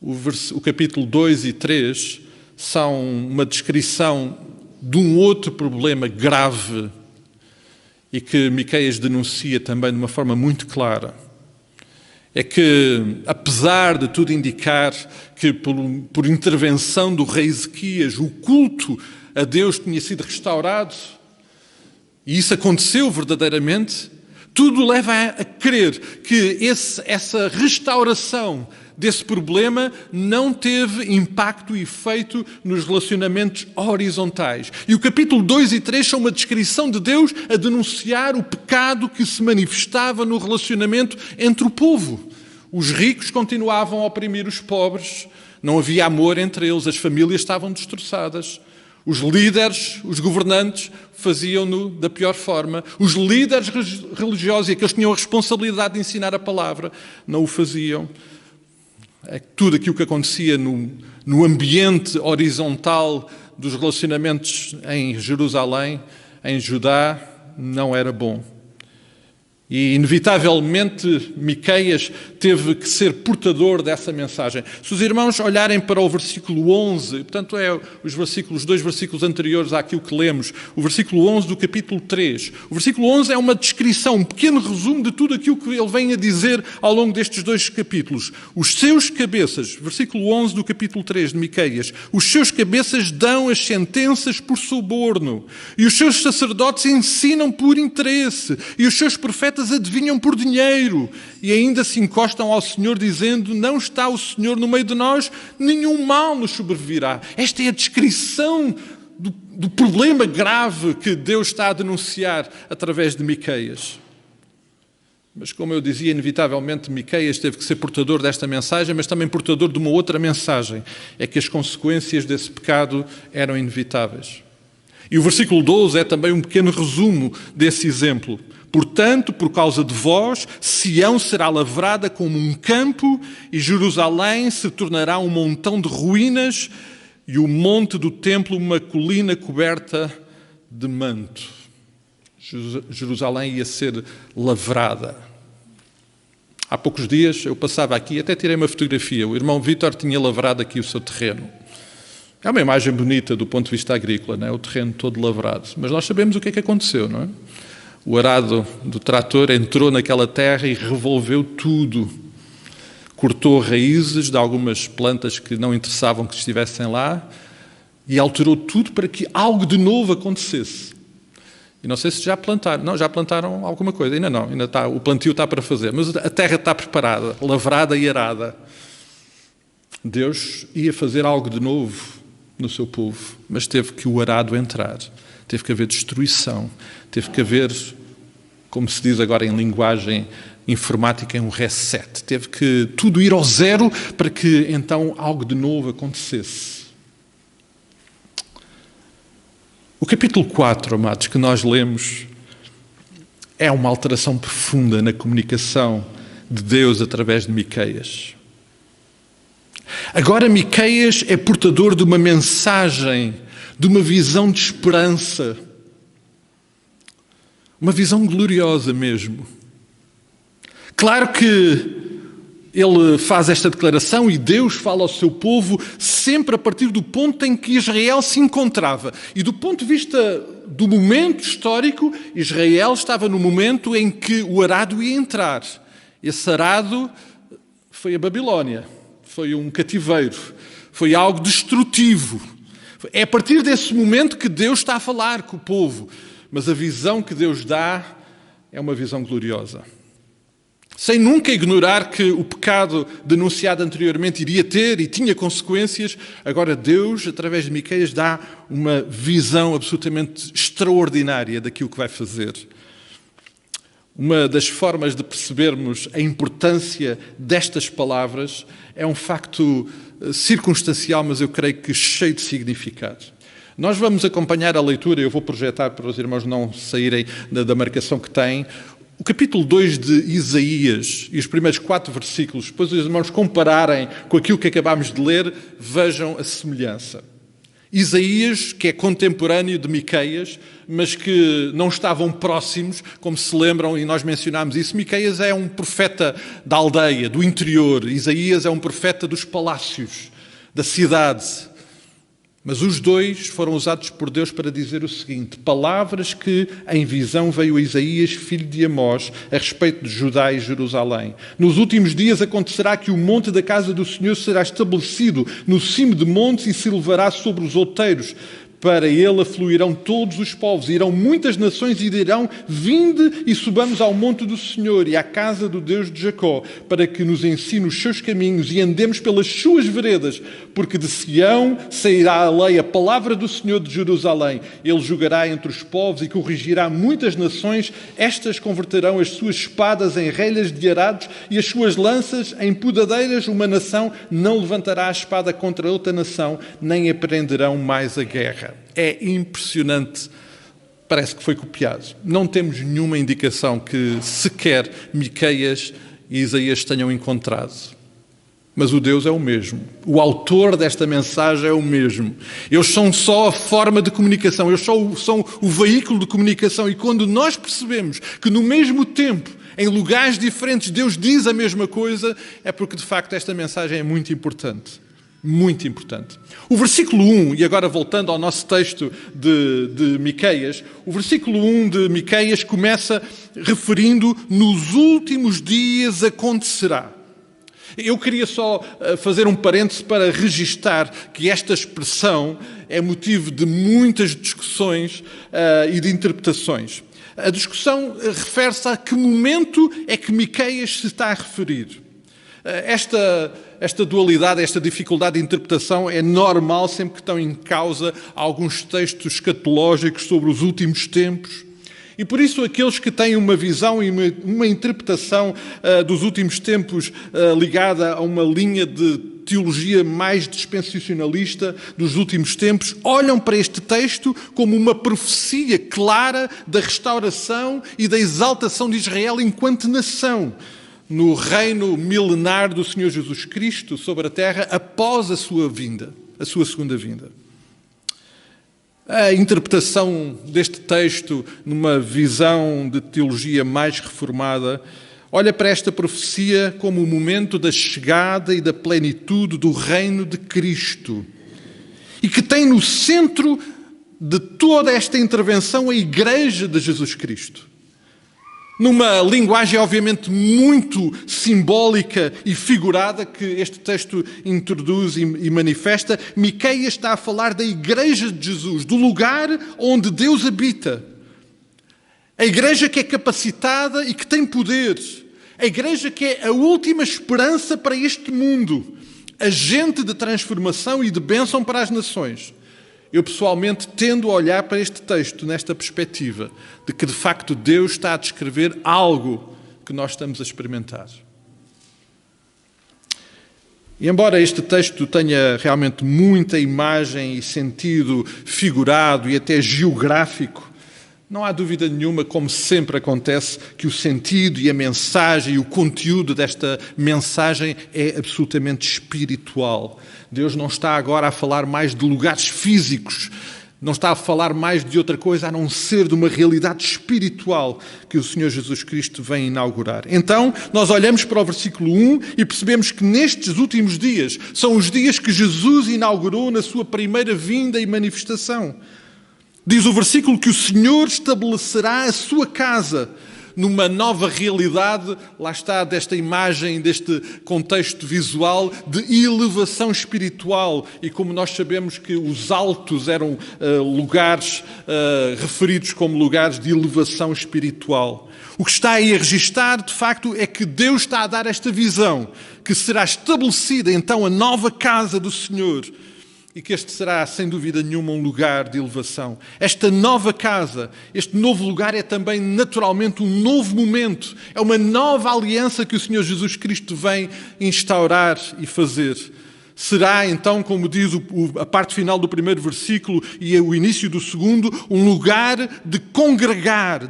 o capítulo 2 e 3 são uma descrição de um outro problema grave e que Miqueias denuncia também de uma forma muito clara. É que, apesar de tudo indicar que por intervenção do rei Ezequias o culto a Deus tinha sido restaurado, e isso aconteceu verdadeiramente, tudo leva a crer que essa restauração desse problema não teve impacto e efeito nos relacionamentos horizontais. E o capítulo 2 e 3 são uma descrição de Deus a denunciar o pecado que se manifestava no relacionamento entre o povo. Os ricos continuavam a oprimir os pobres, não havia amor entre eles, as famílias estavam destroçadas. Os líderes, os governantes, faziam-no da pior forma. Os líderes religiosos e aqueles que tinham a responsabilidade de ensinar a palavra não o faziam. Tudo aquilo que acontecia no ambiente horizontal dos relacionamentos em Jerusalém, em Judá, não era bom. E, inevitavelmente, Miqueias teve que ser portador dessa mensagem. Se os irmãos olharem para o versículo 11, portanto, os dois versículos anteriores àquilo que lemos, o versículo 11 do capítulo 3. O versículo 11 é uma descrição, um pequeno resumo de tudo aquilo que ele vem a dizer ao longo destes dois capítulos. Os seus cabeças, versículo 11 do capítulo 3 de Miqueias, os seus cabeças dão as sentenças por suborno, e os seus sacerdotes ensinam por interesse, e os seus profetas adivinham por dinheiro, e ainda se encostam ao Senhor dizendo: não está o Senhor no meio de nós, nenhum mal nos sobrevirá. Esta é a descrição do problema grave que Deus está a denunciar através de Miqueias. Mas, como eu dizia, inevitavelmente Miqueias teve que ser portador desta mensagem, mas também portador de uma outra mensagem, é que as consequências desse pecado eram inevitáveis. E o versículo 12 é também um pequeno resumo desse exemplo. Portanto, por causa de vós, Sião será lavrada como um campo e Jerusalém se tornará um montão de ruínas e o monte do templo uma colina coberta de manto. Jerusalém ia ser lavrada. Há poucos dias eu passava aqui, até tirei uma fotografia. O irmão Vítor tinha lavrado aqui o seu terreno. É uma imagem bonita do ponto de vista agrícola, não é? O terreno todo lavrado. Mas nós sabemos o que é que aconteceu, não é? O arado do trator entrou naquela terra e revolveu tudo. Cortou raízes de algumas plantas que não interessavam que estivessem lá e alterou tudo para que algo de novo acontecesse. E não sei se já plantaram. Não, já plantaram alguma coisa. Ainda não. Ainda está, o plantio está para fazer. Mas a terra está preparada, lavrada e arada. Deus ia fazer algo de novo no seu povo, mas teve que o arado entrar. Teve que haver destruição, teve que haver, como se diz agora em linguagem informática, um reset. Teve que tudo ir ao zero para que então algo de novo acontecesse. O capítulo 4, amados, que nós lemos, é uma alteração profunda na comunicação de Deus através de Miqueias. Agora Miqueias é portador de uma mensagem, de uma visão de esperança. Uma visão gloriosa mesmo. Claro que ele faz esta declaração e Deus fala ao seu povo sempre a partir do ponto em que Israel se encontrava. E do ponto de vista do momento histórico, Israel estava no momento em que o arado ia entrar. Esse arado foi a Babilónia, foi um cativeiro, foi algo destrutivo. É a partir desse momento que Deus está a falar com o povo. Mas a visão que Deus dá é uma visão gloriosa. Sem nunca ignorar que o pecado denunciado anteriormente iria ter e tinha consequências, agora Deus, através de Miqueias, dá uma visão absolutamente extraordinária daquilo que vai fazer. Uma das formas de percebermos a importância destas palavras é um facto circunstancial, mas eu creio que cheio de significado. Nós vamos acompanhar a leitura, eu vou projetar para os irmãos não saírem da marcação que têm, o capítulo 2 de Isaías e os primeiros 4 versículos, depois os irmãos compararem com aquilo que acabámos de ler, vejam a semelhança. Isaías, que é contemporâneo de Miqueias, mas que não estavam próximos, como se lembram, e nós mencionámos isso. Miqueias é um profeta da aldeia, do interior. Isaías é um profeta dos palácios, da cidade. Mas os dois foram usados por Deus para dizer o seguinte: palavras que em visão veio a Isaías, filho de Amós, a respeito de Judá e Jerusalém. Nos últimos dias acontecerá que o monte da casa do Senhor será estabelecido no cimo de montes e se elevará sobre os outeiros. Para ele afluirão todos os povos, irão muitas nações e dirão: vinde e subamos ao monte do Senhor e à casa do Deus de Jacó, para que nos ensine os seus caminhos e andemos pelas suas veredas, porque de Sião sairá a lei, a palavra do Senhor de Jerusalém. Ele julgará entre os povos e corrigirá muitas nações, estas converterão as suas espadas em relhas de arados e as suas lanças em podadeiras. Uma nação não levantará a espada contra outra nação, nem aprenderão mais a guerra. é impressionante. Parece que foi copiado. Não temos nenhuma indicação que sequer Miqueias e Isaías tenham encontrado. Mas o Deus é o mesmo. O autor desta mensagem é o mesmo. Eles são só a forma de comunicação, eles são o veículo de comunicação. E quando nós percebemos que no mesmo tempo, em lugares diferentes, Deus diz a mesma coisa, é porque de facto esta mensagem é muito importante. Muito importante. O versículo 1, e agora voltando ao nosso texto de Miqueias, o versículo 1 de Miqueias começa referindo: nos últimos dias acontecerá. Eu queria só fazer um parêntese para registar que esta expressão é motivo de muitas discussões e de interpretações. A discussão refere-se a que momento é que Miqueias se está a referir. Esta dualidade, esta dificuldade de interpretação é normal sempre que estão em causa alguns textos escatológicos sobre os últimos tempos. E por isso aqueles que têm uma visão e uma interpretação dos últimos tempos ligada a uma linha de teologia mais dispensacionalista dos últimos tempos, olham para este texto como uma profecia clara da restauração e da exaltação de Israel enquanto nação, no reino milenar do Senhor Jesus Cristo sobre a terra após a sua vinda, a sua segunda vinda. A interpretação deste texto, numa visão de teologia mais reformada, olha para esta profecia como o momento da chegada e da plenitude do reino de Cristo, e que tem no centro de toda esta intervenção a Igreja de Jesus Cristo. Numa linguagem, obviamente, muito simbólica e figurada que este texto introduz e manifesta, Miqueias está a falar da Igreja de Jesus, do lugar onde Deus habita. A Igreja que é capacitada e que tem poder. A Igreja que é a última esperança para este mundo. Agente de transformação e de bênção para as nações. Eu, pessoalmente, tendo a olhar para este texto nesta perspectiva de que, de facto, Deus está a descrever algo que nós estamos a experimentar. E embora este texto tenha realmente muita imagem e sentido figurado e até geográfico, não há dúvida nenhuma, como sempre acontece, que o sentido e a mensagem e o conteúdo desta mensagem é absolutamente espiritual. Deus não está agora a falar mais de lugares físicos, não está a falar mais de outra coisa a não ser de uma realidade espiritual que o Senhor Jesus Cristo vem inaugurar. Então, nós olhamos para o versículo 1 e percebemos que nestes últimos dias são os dias que Jesus inaugurou na sua primeira vinda e manifestação. Diz o versículo que o Senhor estabelecerá a sua casa numa nova realidade, lá está, desta imagem, deste contexto visual de elevação espiritual. E como nós sabemos que os altos eram lugares referidos como lugares de elevação espiritual. O que está aí a registar, de facto, é que Deus está a dar esta visão, que será estabelecida então a nova casa do Senhor. E que este será, sem dúvida nenhuma, um lugar de elevação. Esta nova casa, este novo lugar é também, naturalmente, um novo momento. É uma nova aliança que o Senhor Jesus Cristo vem instaurar e fazer. Será, então, como diz a parte final do primeiro versículo e o início do segundo, um lugar de congregar,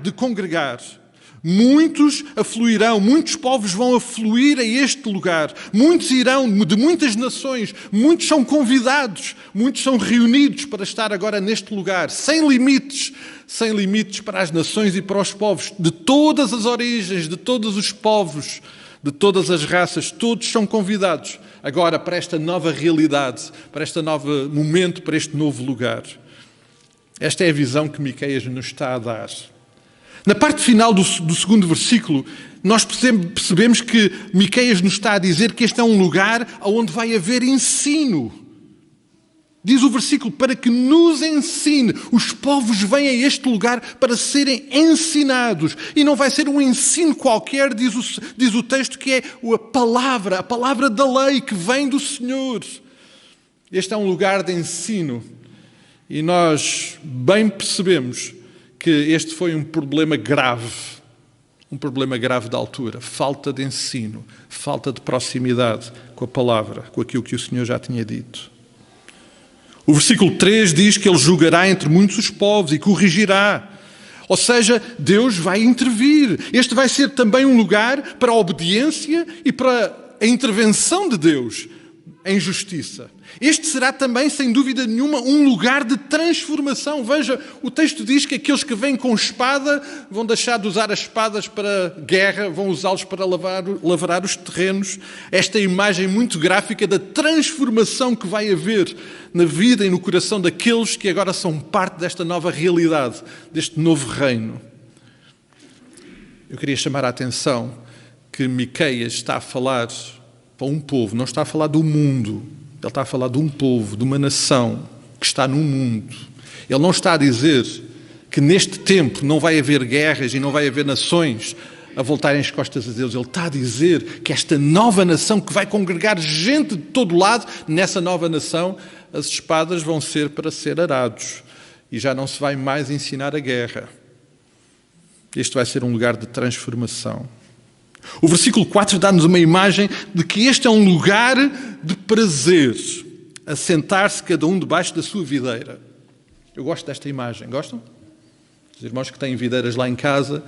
Muitos afluirão, muitos povos vão afluir a este lugar. Muitos irão de muitas nações, muitos são convidados, muitos são reunidos para estar agora neste lugar, sem limites para as nações e para os povos, de todas as origens, de todos os povos, de todas as raças, todos são convidados agora para esta nova realidade, para este novo momento, para este novo lugar. Esta é a visão que Miqueias nos está a dar. Na parte final do segundo versículo, nós percebemos que Miqueias nos está a dizer que este é um lugar onde vai haver ensino. Diz o versículo, para que nos ensine. Os povos vêm a este lugar para serem ensinados. E não vai ser um ensino qualquer, diz o texto, que é a palavra da lei que vem do Senhor. Este é um lugar de ensino. E nós bem percebemos que este foi um problema grave da altura, falta de ensino, falta de proximidade com a palavra, com aquilo que o Senhor já tinha dito. O versículo 3 diz que ele julgará entre muitos os povos e corrigirá. Ou seja, Deus vai intervir. Este vai ser também um lugar para a obediência e para a intervenção de Deus em justiça. Este será também, sem dúvida nenhuma, um lugar de transformação. Veja, o texto diz que aqueles que vêm com espada vão deixar de usar as espadas para guerra, vão usá-los para lavrar os terrenos. Esta imagem muito gráfica da transformação que vai haver na vida e no coração daqueles que agora são parte desta nova realidade, deste novo reino. Eu queria chamar a atenção que Miqueias está a falar para um povo, não está a falar do mundo. Ele está a falar de um povo, de uma nação que está no mundo. Ele não está a dizer que neste tempo não vai haver guerras e não vai haver nações a voltarem as costas a Deus. Ele está a dizer que esta nova nação que vai congregar gente de todo lado, nessa nova nação, as espadas vão ser para ser arados. E já não se vai mais ensinar a guerra. Este vai ser um lugar de transformação. O versículo 4 dá-nos uma imagem de que este é um lugar de prazer, assentar-se cada um debaixo da sua videira. Eu gosto desta imagem, gostam? Os irmãos que têm videiras lá em casa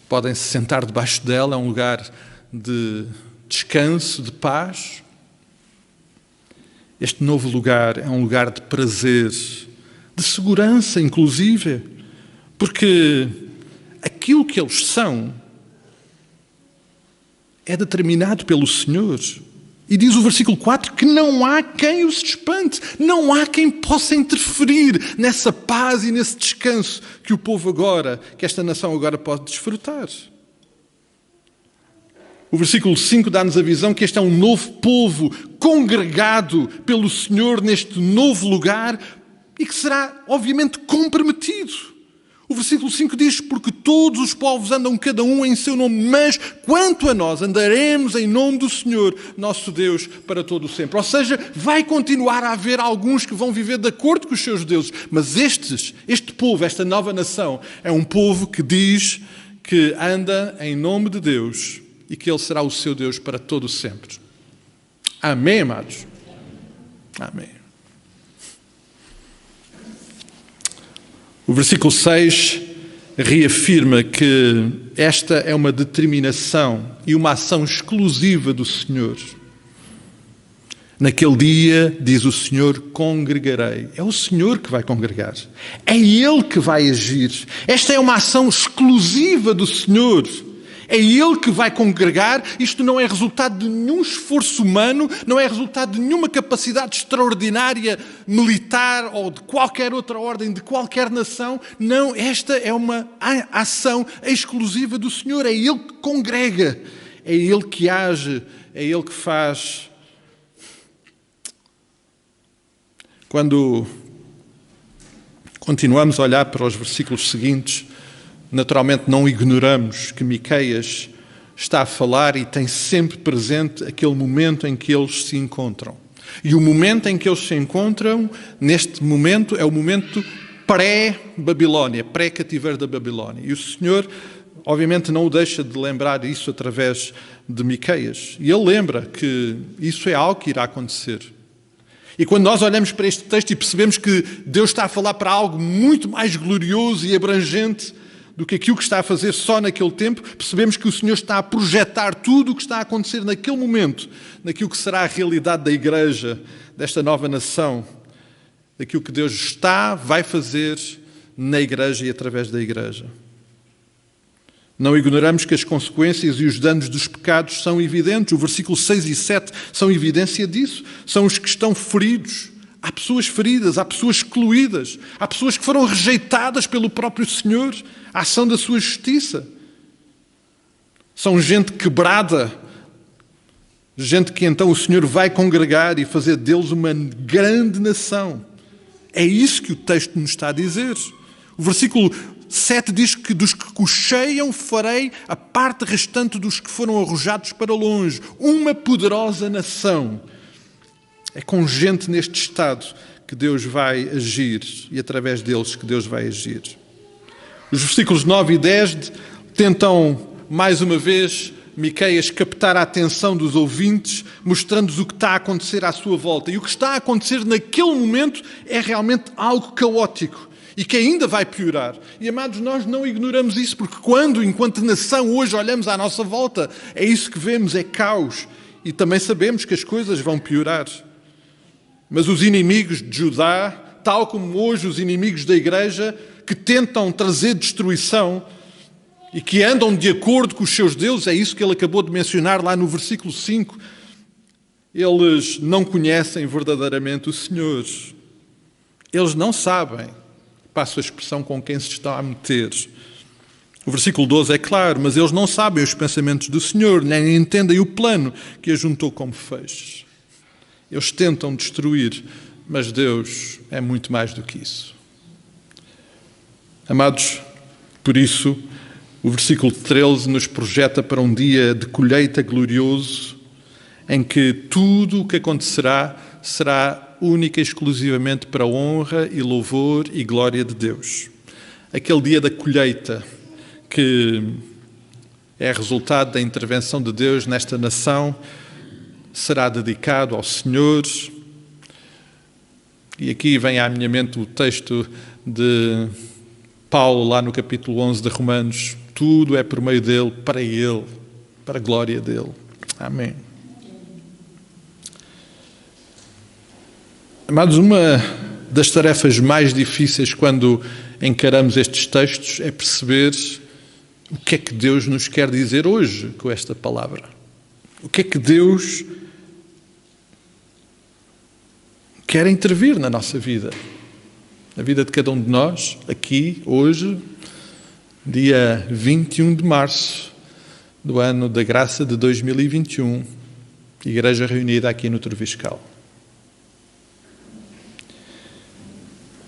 podem se sentar debaixo dela, é um lugar de descanso, de paz. Este novo lugar é um lugar de prazer, de segurança, inclusive, porque aquilo que eles são é determinado pelo Senhor. E diz o versículo 4 que não há quem os espante, não há quem possa interferir nessa paz e nesse descanso que o povo agora, que esta nação agora pode desfrutar. O versículo 5 dá-nos a visão que este é um novo povo congregado pelo Senhor neste novo lugar e que será, obviamente, comprometido. O versículo 5 diz, porque todos os povos andam cada um em seu nome, mas quanto a nós andaremos em nome do Senhor, nosso Deus, para todo o sempre. Ou seja, vai continuar a haver alguns que vão viver de acordo com os seus deuses, mas este povo, esta nova nação, é um povo que diz que anda em nome de Deus e que Ele será o seu Deus para todo o sempre. Amém, amados? Amém. O versículo 6 reafirma que esta é uma determinação e uma ação exclusiva do Senhor. Naquele dia, diz o Senhor, congregarei. É o Senhor que vai congregar. É Ele que vai agir. Esta é uma ação exclusiva do Senhor. É Ele que vai congregar. Isto não é resultado de nenhum esforço humano, não é resultado de nenhuma capacidade extraordinária militar ou de qualquer outra ordem, de qualquer nação. Não, esta é uma ação exclusiva do Senhor. É Ele que congrega, é Ele que age, é Ele que faz. Quando continuamos a olhar para os versículos seguintes, naturalmente não ignoramos que Miqueias está a falar e tem sempre presente aquele momento em que eles se encontram. E o momento em que eles se encontram, neste momento, é o momento pré-Babilónia, pré-cativeiro da Babilónia. E o Senhor, obviamente, não o deixa de lembrar isso através de Miqueias. E ele lembra que isso é algo que irá acontecer. E quando nós olhamos para este texto e percebemos que Deus está a falar para algo muito mais glorioso e abrangente do que aquilo que está a fazer só naquele tempo, percebemos que o Senhor está a projetar tudo o que está a acontecer naquele momento, naquilo que será a realidade da igreja, desta nova nação, daquilo que Deus vai fazer na igreja e através da igreja. Não ignoramos que as consequências e os danos dos pecados são evidentes. O versículo 6 e 7 são evidência disso. São os que estão feridos. Há pessoas feridas, há pessoas excluídas, há pessoas que foram rejeitadas pelo próprio Senhor, a ação da sua justiça. São gente quebrada, gente que então o Senhor vai congregar e fazer deles uma grande nação. É isso que o texto nos está a dizer. O versículo 7 diz que dos que cocheiam farei a parte restante dos que foram arrojados para longe. Uma poderosa nação. É com gente neste estado que Deus vai agir e através deles que Deus vai agir. Os versículos 9 e 10 tentam, mais uma vez, Miqueias captar a atenção dos ouvintes, mostrando-lhes o que está a acontecer à sua volta. E o que está a acontecer naquele momento é realmente algo caótico e que ainda vai piorar. E, amados, nós não ignoramos isso, porque quando, enquanto nação, hoje olhamos à nossa volta, é isso que vemos, é caos. E também sabemos que as coisas vão piorar. Mas os inimigos de Judá, tal como hoje os inimigos da Igreja, que tentam trazer destruição e que andam de acordo com os seus deuses, é isso que ele acabou de mencionar lá no versículo 5, eles não conhecem verdadeiramente o Senhor. Eles não sabem, passo a expressão, com quem se estão a meter. O versículo 12 é claro, mas eles não sabem os pensamentos do Senhor, nem entendem o plano que ajuntou como fez. Eles tentam destruir, mas Deus é muito mais do que isso. Amados, por isso, o versículo 13 nos projeta para um dia de colheita glorioso, em que tudo o que acontecerá será única e exclusivamente para a honra e louvor e glória de Deus. Aquele dia da colheita, que é resultado da intervenção de Deus nesta nação, será dedicado ao Senhor. E aqui vem à minha mente o texto de Paulo, lá no capítulo 11 de Romanos. Tudo é por meio dele, para a glória dele. Amém. Amados, uma das tarefas mais difíceis quando encaramos estes textos é perceber o que é que Deus nos quer dizer hoje com esta palavra. O que é que Deus quer intervir na nossa vida, na vida de cada um de nós, aqui, hoje, dia 21 de março do ano da graça de 2021, Igreja reunida aqui no Troviscal.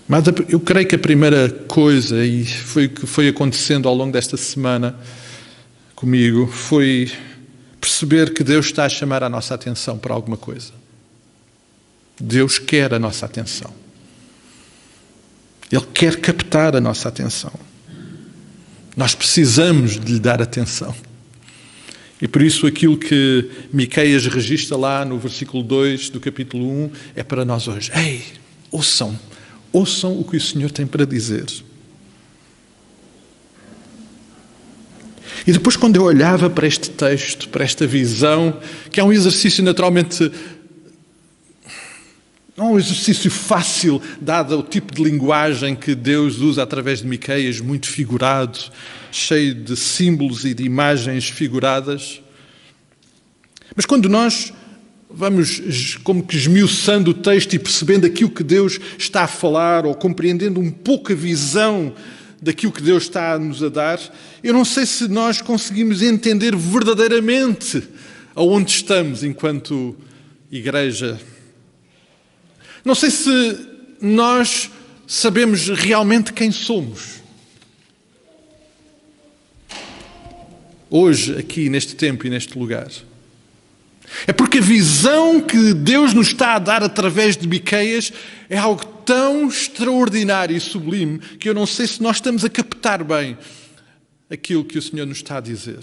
Mas eu creio que a primeira coisa, e foi o que foi acontecendo ao longo desta semana comigo, foi perceber que Deus está a chamar a nossa atenção para alguma coisa. Deus quer a nossa atenção. Ele quer captar a nossa atenção. Nós precisamos de lhe dar atenção. E por isso aquilo que Miqueias registra lá no versículo 2 do capítulo 1 é para nós hoje. Ei, ouçam o que o Senhor tem para dizer. E depois, quando eu olhava para este texto, para esta visão, que é um exercício naturalmente, não é um exercício fácil, dado o tipo de linguagem que Deus usa através de Miqueias, muito figurado, cheio de símbolos e de imagens figuradas. Mas quando nós vamos como que esmiuçando o texto e percebendo aquilo que Deus está a falar, ou compreendendo um pouco a visão daquilo que Deus está a nos dar, eu não sei se nós conseguimos entender verdadeiramente aonde estamos enquanto igreja. Não sei se nós sabemos realmente quem somos. Hoje, aqui, neste tempo e neste lugar. É porque a visão que Deus nos está a dar através de Miqueias é algo tão extraordinário e sublime que eu não sei se nós estamos a captar bem aquilo que o Senhor nos está a dizer.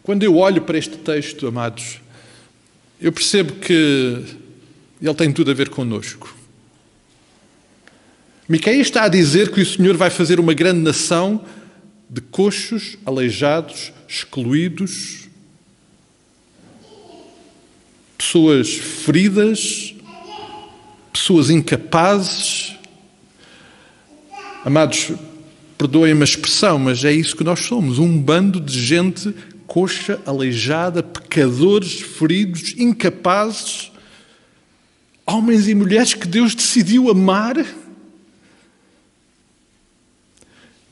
Quando eu olho para este texto, amados, eu percebo que ele tem tudo a ver connosco. Miqueias está a dizer que o Senhor vai fazer uma grande nação de coxos, aleijados, excluídos, pessoas feridas, pessoas incapazes. Amados, perdoem-me a expressão, mas é isso que nós somos, um bando de gente coxa, aleijada, pecadores, feridos, incapazes, homens e mulheres que Deus decidiu amar,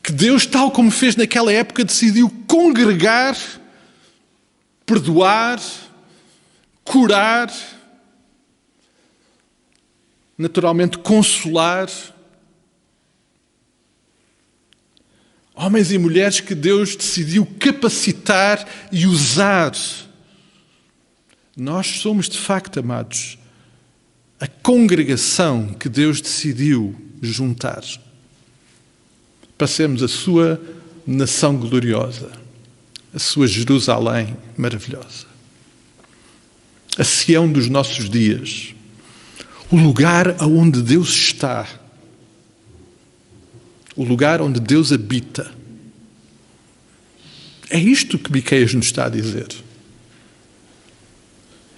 que Deus, tal como fez naquela época, decidiu congregar, perdoar, curar, naturalmente consolar. Homens e mulheres que Deus decidiu capacitar e usar. Nós somos, de facto, amados, a congregação que Deus decidiu juntar para sermos a sua nação gloriosa. a sua Jerusalém maravilhosa, a Sião dos nossos dias, o lugar aonde Deus está, o lugar onde Deus habita. É isto que Miqueias nos está a dizer.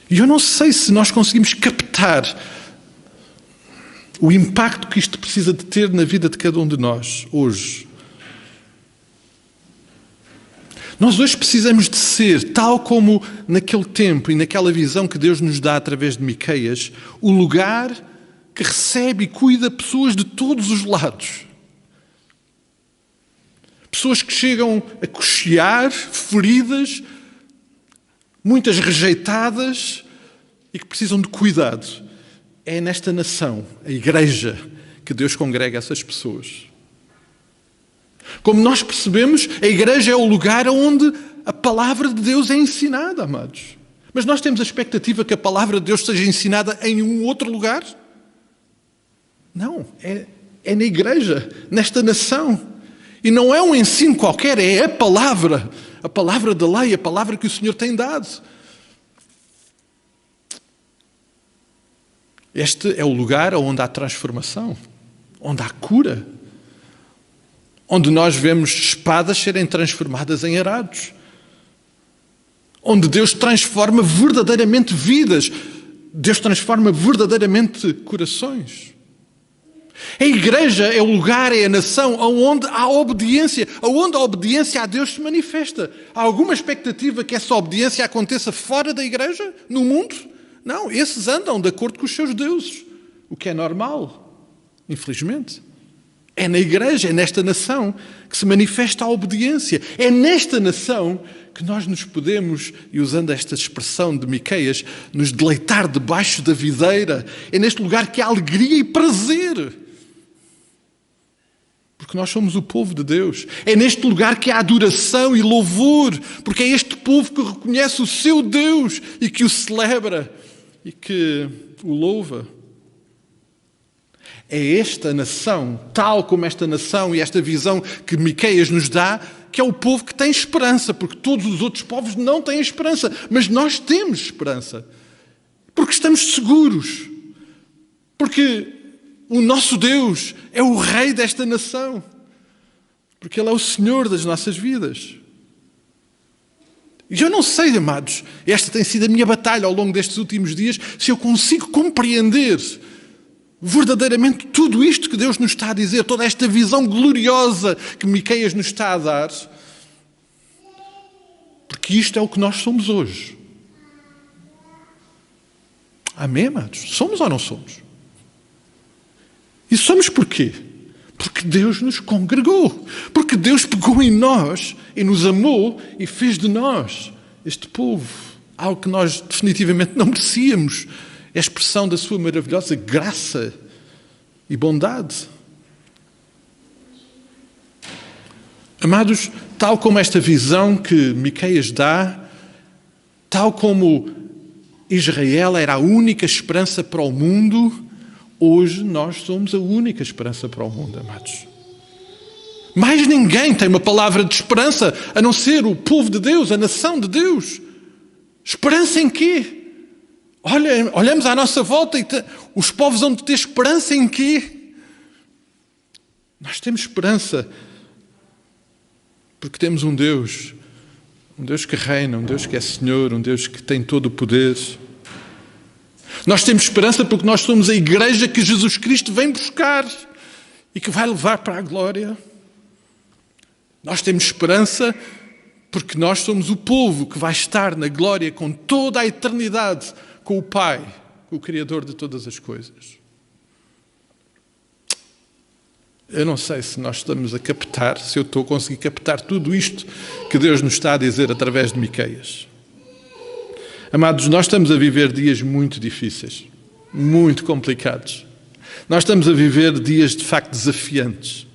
E eu não sei se nós conseguimos captar o impacto que isto precisa de ter na vida de cada um de nós hoje. Nós hoje precisamos de ser, tal como naquele tempo e naquela visão que Deus nos dá através de Miqueias, o lugar que recebe e cuida pessoas de todos os lados. Pessoas que chegam a coxear, feridas, muitas rejeitadas e que precisam de cuidado. É nesta nação, a igreja, que Deus congrega essas pessoas. Como nós percebemos, a igreja é o lugar onde a palavra de Deus é ensinada, amados. Mas nós temos a expectativa que a palavra de Deus seja ensinada em um outro lugar? Não, é na igreja, nesta nação. E não é um ensino qualquer, é a palavra da lei, a palavra que o Senhor tem dado. Este é o lugar onde há transformação, onde há cura, onde nós vemos espadas serem transformadas em arados, onde Deus transforma verdadeiramente vidas, Deus transforma verdadeiramente corações. A igreja é o lugar, é a nação onde há obediência, onde a obediência a Deus se manifesta. Há alguma expectativa que essa obediência aconteça fora da igreja, no mundo? Não, esses andam de acordo com os seus deuses, o que é normal, infelizmente. É na igreja, é nesta nação que se manifesta a obediência. É nesta nação que nós nos podemos, e usando esta expressão de Miqueias, nos deleitar debaixo da videira. É neste lugar que há alegria e prazer. Porque nós somos o povo de Deus. É neste lugar que há adoração e louvor, porque é este povo que reconhece o seu Deus e que o celebra e que o louva. É esta nação, tal como esta nação e esta visão que Miqueias nos dá, que é o povo que tem esperança, porque todos os outros povos não têm esperança, mas nós temos esperança, porque estamos seguros, porque o nosso Deus é o Rei desta nação, porque Ele é o Senhor das nossas vidas. E eu não sei, amados, esta tem sido a minha batalha ao longo destes últimos dias, se eu consigo compreender verdadeiramente tudo isto que Deus nos está a dizer, toda esta visão gloriosa que Miqueias nos está a dar, porque isto é o que nós somos hoje. Amém, amados? Somos ou não somos? E somos porquê? Porque Deus nos congregou, porque Deus pegou em nós e nos amou e fez de nós este povo, algo que nós definitivamente não merecíamos. É a expressão da sua maravilhosa graça e bondade. Amados, tal como esta visão que Miqueias dá, tal como Israel era a única esperança para o mundo, hoje nós somos a única esperança para o mundo, amados. Mais ninguém tem uma palavra de esperança a não ser o povo de Deus, a nação de Deus. Esperança em quê? Olhamos à nossa volta e os povos vão ter esperança em quê? Nós temos esperança porque temos um Deus que reina, um Deus que é Senhor, um Deus que tem todo o poder. Nós temos esperança porque nós somos a igreja que Jesus Cristo vem buscar e que vai levar para a glória. Nós temos esperança porque nós somos o povo que vai estar na glória com toda a eternidade, com o Pai, com o Criador de todas as coisas. Eu não sei se nós estamos a captar, se eu estou a conseguir captar tudo isto que Deus nos está a dizer através de Miqueias. Amados, nós estamos a viver dias muito difíceis, muito complicados. Nós estamos a viver dias de facto desafiantes.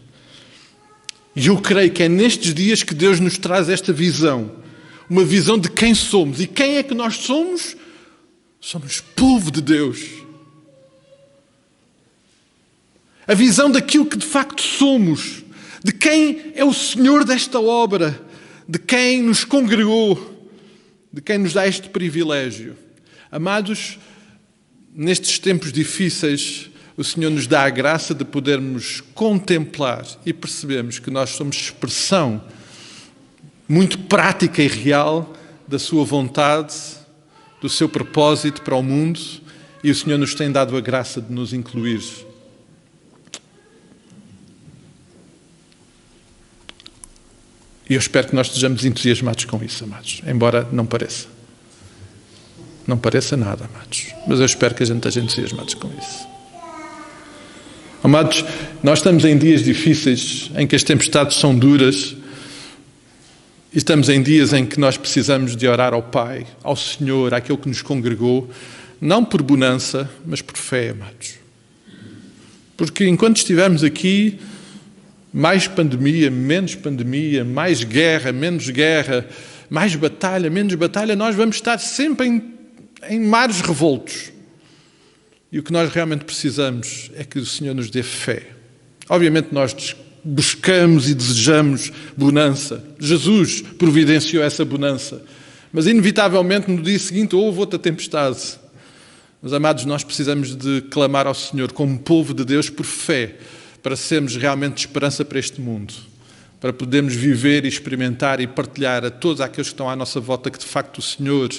E eu creio que é nestes dias que Deus nos traz esta visão. Uma visão de quem somos. E quem é que nós somos? Somos povo de Deus. A visão daquilo que de facto somos. De quem é o Senhor desta obra. de quem nos congregou, de quem nos dá este privilégio. Amados, nestes tempos difíceis, o Senhor nos dá a graça de podermos contemplar e percebermos que nós somos expressão muito prática e real da sua vontade, do seu propósito para o mundo, e o Senhor nos tem dado a graça de nos incluir. E eu espero que nós estejamos entusiasmados com isso, amados, embora não pareça. Não pareça nada, amados, mas eu espero que a gente esteja entusiasmados com isso. Amados, nós estamos em dias difíceis, em que as tempestades são duras, e estamos em dias em que nós precisamos de orar ao Pai, ao Senhor, àquele que nos congregou, não por bonança, mas por fé, amados. Porque enquanto estivermos aqui, mais pandemia, menos pandemia, mais guerra, menos guerra, mais batalha, menos batalha, nós vamos estar sempre em mares revoltos. E o que nós realmente precisamos é que o Senhor nos dê fé. Obviamente nós buscamos e desejamos bonança. Jesus providenciou essa bonança. Mas inevitavelmente no dia seguinte houve outra tempestade. Mas, amados, nós precisamos de clamar ao Senhor como povo de Deus por fé, para sermos realmente esperança para este mundo, para podermos viver e experimentar e partilhar a todos aqueles que estão à nossa volta que de facto o Senhor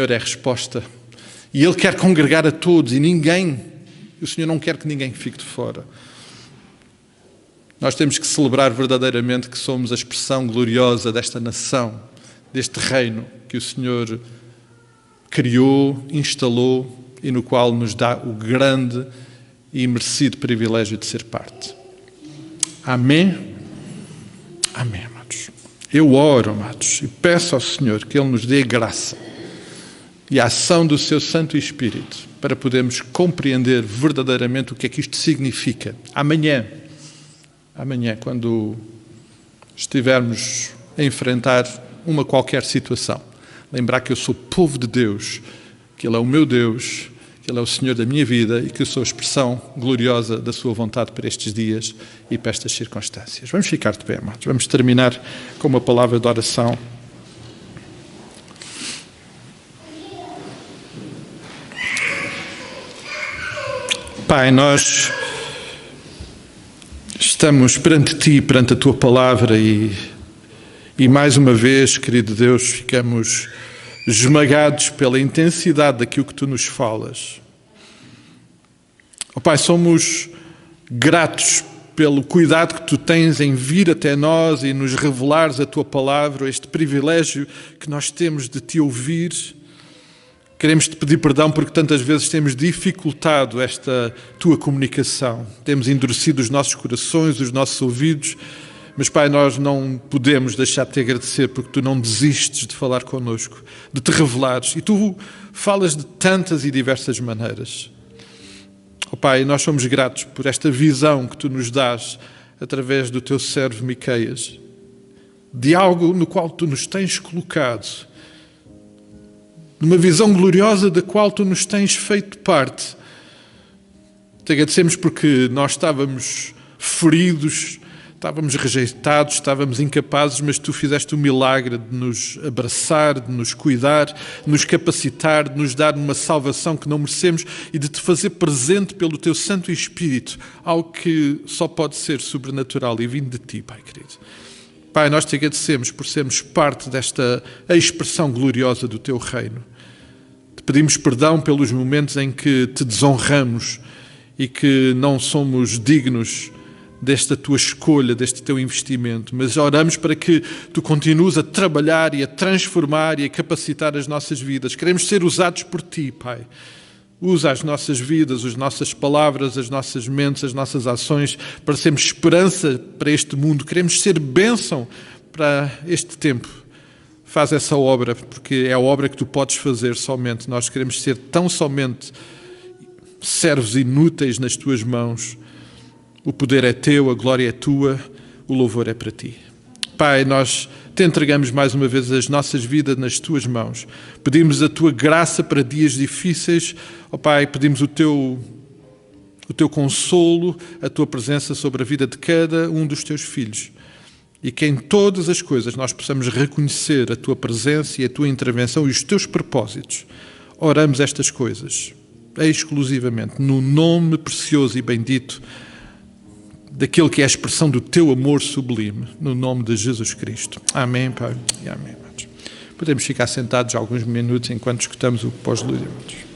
é a resposta. E Ele quer congregar a todos e o Senhor não quer que ninguém fique de fora. Nós temos que celebrar verdadeiramente que somos a expressão gloriosa desta nação, deste reino que o Senhor criou, instalou e no qual nos dá o grande e merecido privilégio de ser parte. Amém? Amém, amados. Eu oro, amados, e peço ao Senhor que Ele nos dê graça e a ação do seu Santo Espírito para podermos compreender verdadeiramente o que é que isto significa. Amanhã, quando estivermos a enfrentar uma qualquer situação, lembrar que eu sou povo de Deus, que Ele é o meu Deus, que Ele é o Senhor da minha vida e que eu sou a expressão gloriosa da sua vontade para estes dias e para estas circunstâncias. Vamos ficar de pé, amados. Vamos terminar com uma palavra de oração. Pai, nós estamos perante Ti, perante a Tua palavra e mais uma vez, querido Deus, ficamos esmagados pela intensidade daquilo que Tu nos falas. Oh, Pai, somos gratos pelo cuidado que Tu tens em vir até nós e nos revelares a Tua palavra, este privilégio que nós temos de Te ouvir. Queremos Te pedir perdão porque tantas vezes temos dificultado esta Tua comunicação. Temos endurecido os nossos corações, os nossos ouvidos. Mas, Pai, nós não podemos deixar de Te agradecer porque Tu não desistes de falar connosco, de Te revelares. E Tu falas de tantas e diversas maneiras. Oh, Pai, nós somos gratos por esta visão que Tu nos dás através do Teu servo Miqueias, de algo no qual Tu nos tens colocado, numa visão gloriosa da qual Tu nos tens feito parte. Te agradecemos porque nós estávamos feridos, estávamos rejeitados, estávamos incapazes, mas Tu fizeste o milagre de nos abraçar, de nos cuidar, de nos capacitar, de nos dar uma salvação que não merecemos e de Te fazer presente pelo Teu Santo Espírito, algo que só pode ser sobrenatural e vindo de Ti, Pai querido. Pai, nós Te agradecemos por sermos parte desta expressão gloriosa do Teu reino. Te pedimos perdão pelos momentos em que Te desonramos e que não somos dignos desta Tua escolha, deste Teu investimento, mas oramos para que Tu continues a trabalhar e a transformar e a capacitar as nossas vidas. Queremos ser usados por Ti, Pai. Usa as nossas vidas, as nossas palavras, as nossas mentes, as nossas ações para sermos esperança para este mundo. Queremos ser bênção para este tempo. Faz essa obra, porque é a obra que Tu podes fazer somente. Nós queremos ser tão somente servos inúteis nas Tuas mãos. O poder é Teu, a glória é Tua, o louvor é para Ti. Pai, nós Te entregamos mais uma vez as nossas vidas nas Tuas mãos. Pedimos a Tua graça para dias difíceis. Ó Pai, pedimos o Teu consolo, a Tua presença sobre a vida de cada um dos Teus filhos. e que em todas as coisas nós possamos reconhecer a Tua presença e a Tua intervenção e os Teus propósitos. Oramos estas coisas exclusivamente no nome precioso e bendito daquele que é a expressão do Teu amor sublime, no nome de Jesus Cristo. Amém, Pai, e amém, irmãos. Podemos ficar sentados alguns minutos enquanto escutamos o pós-lúdio, irmãos.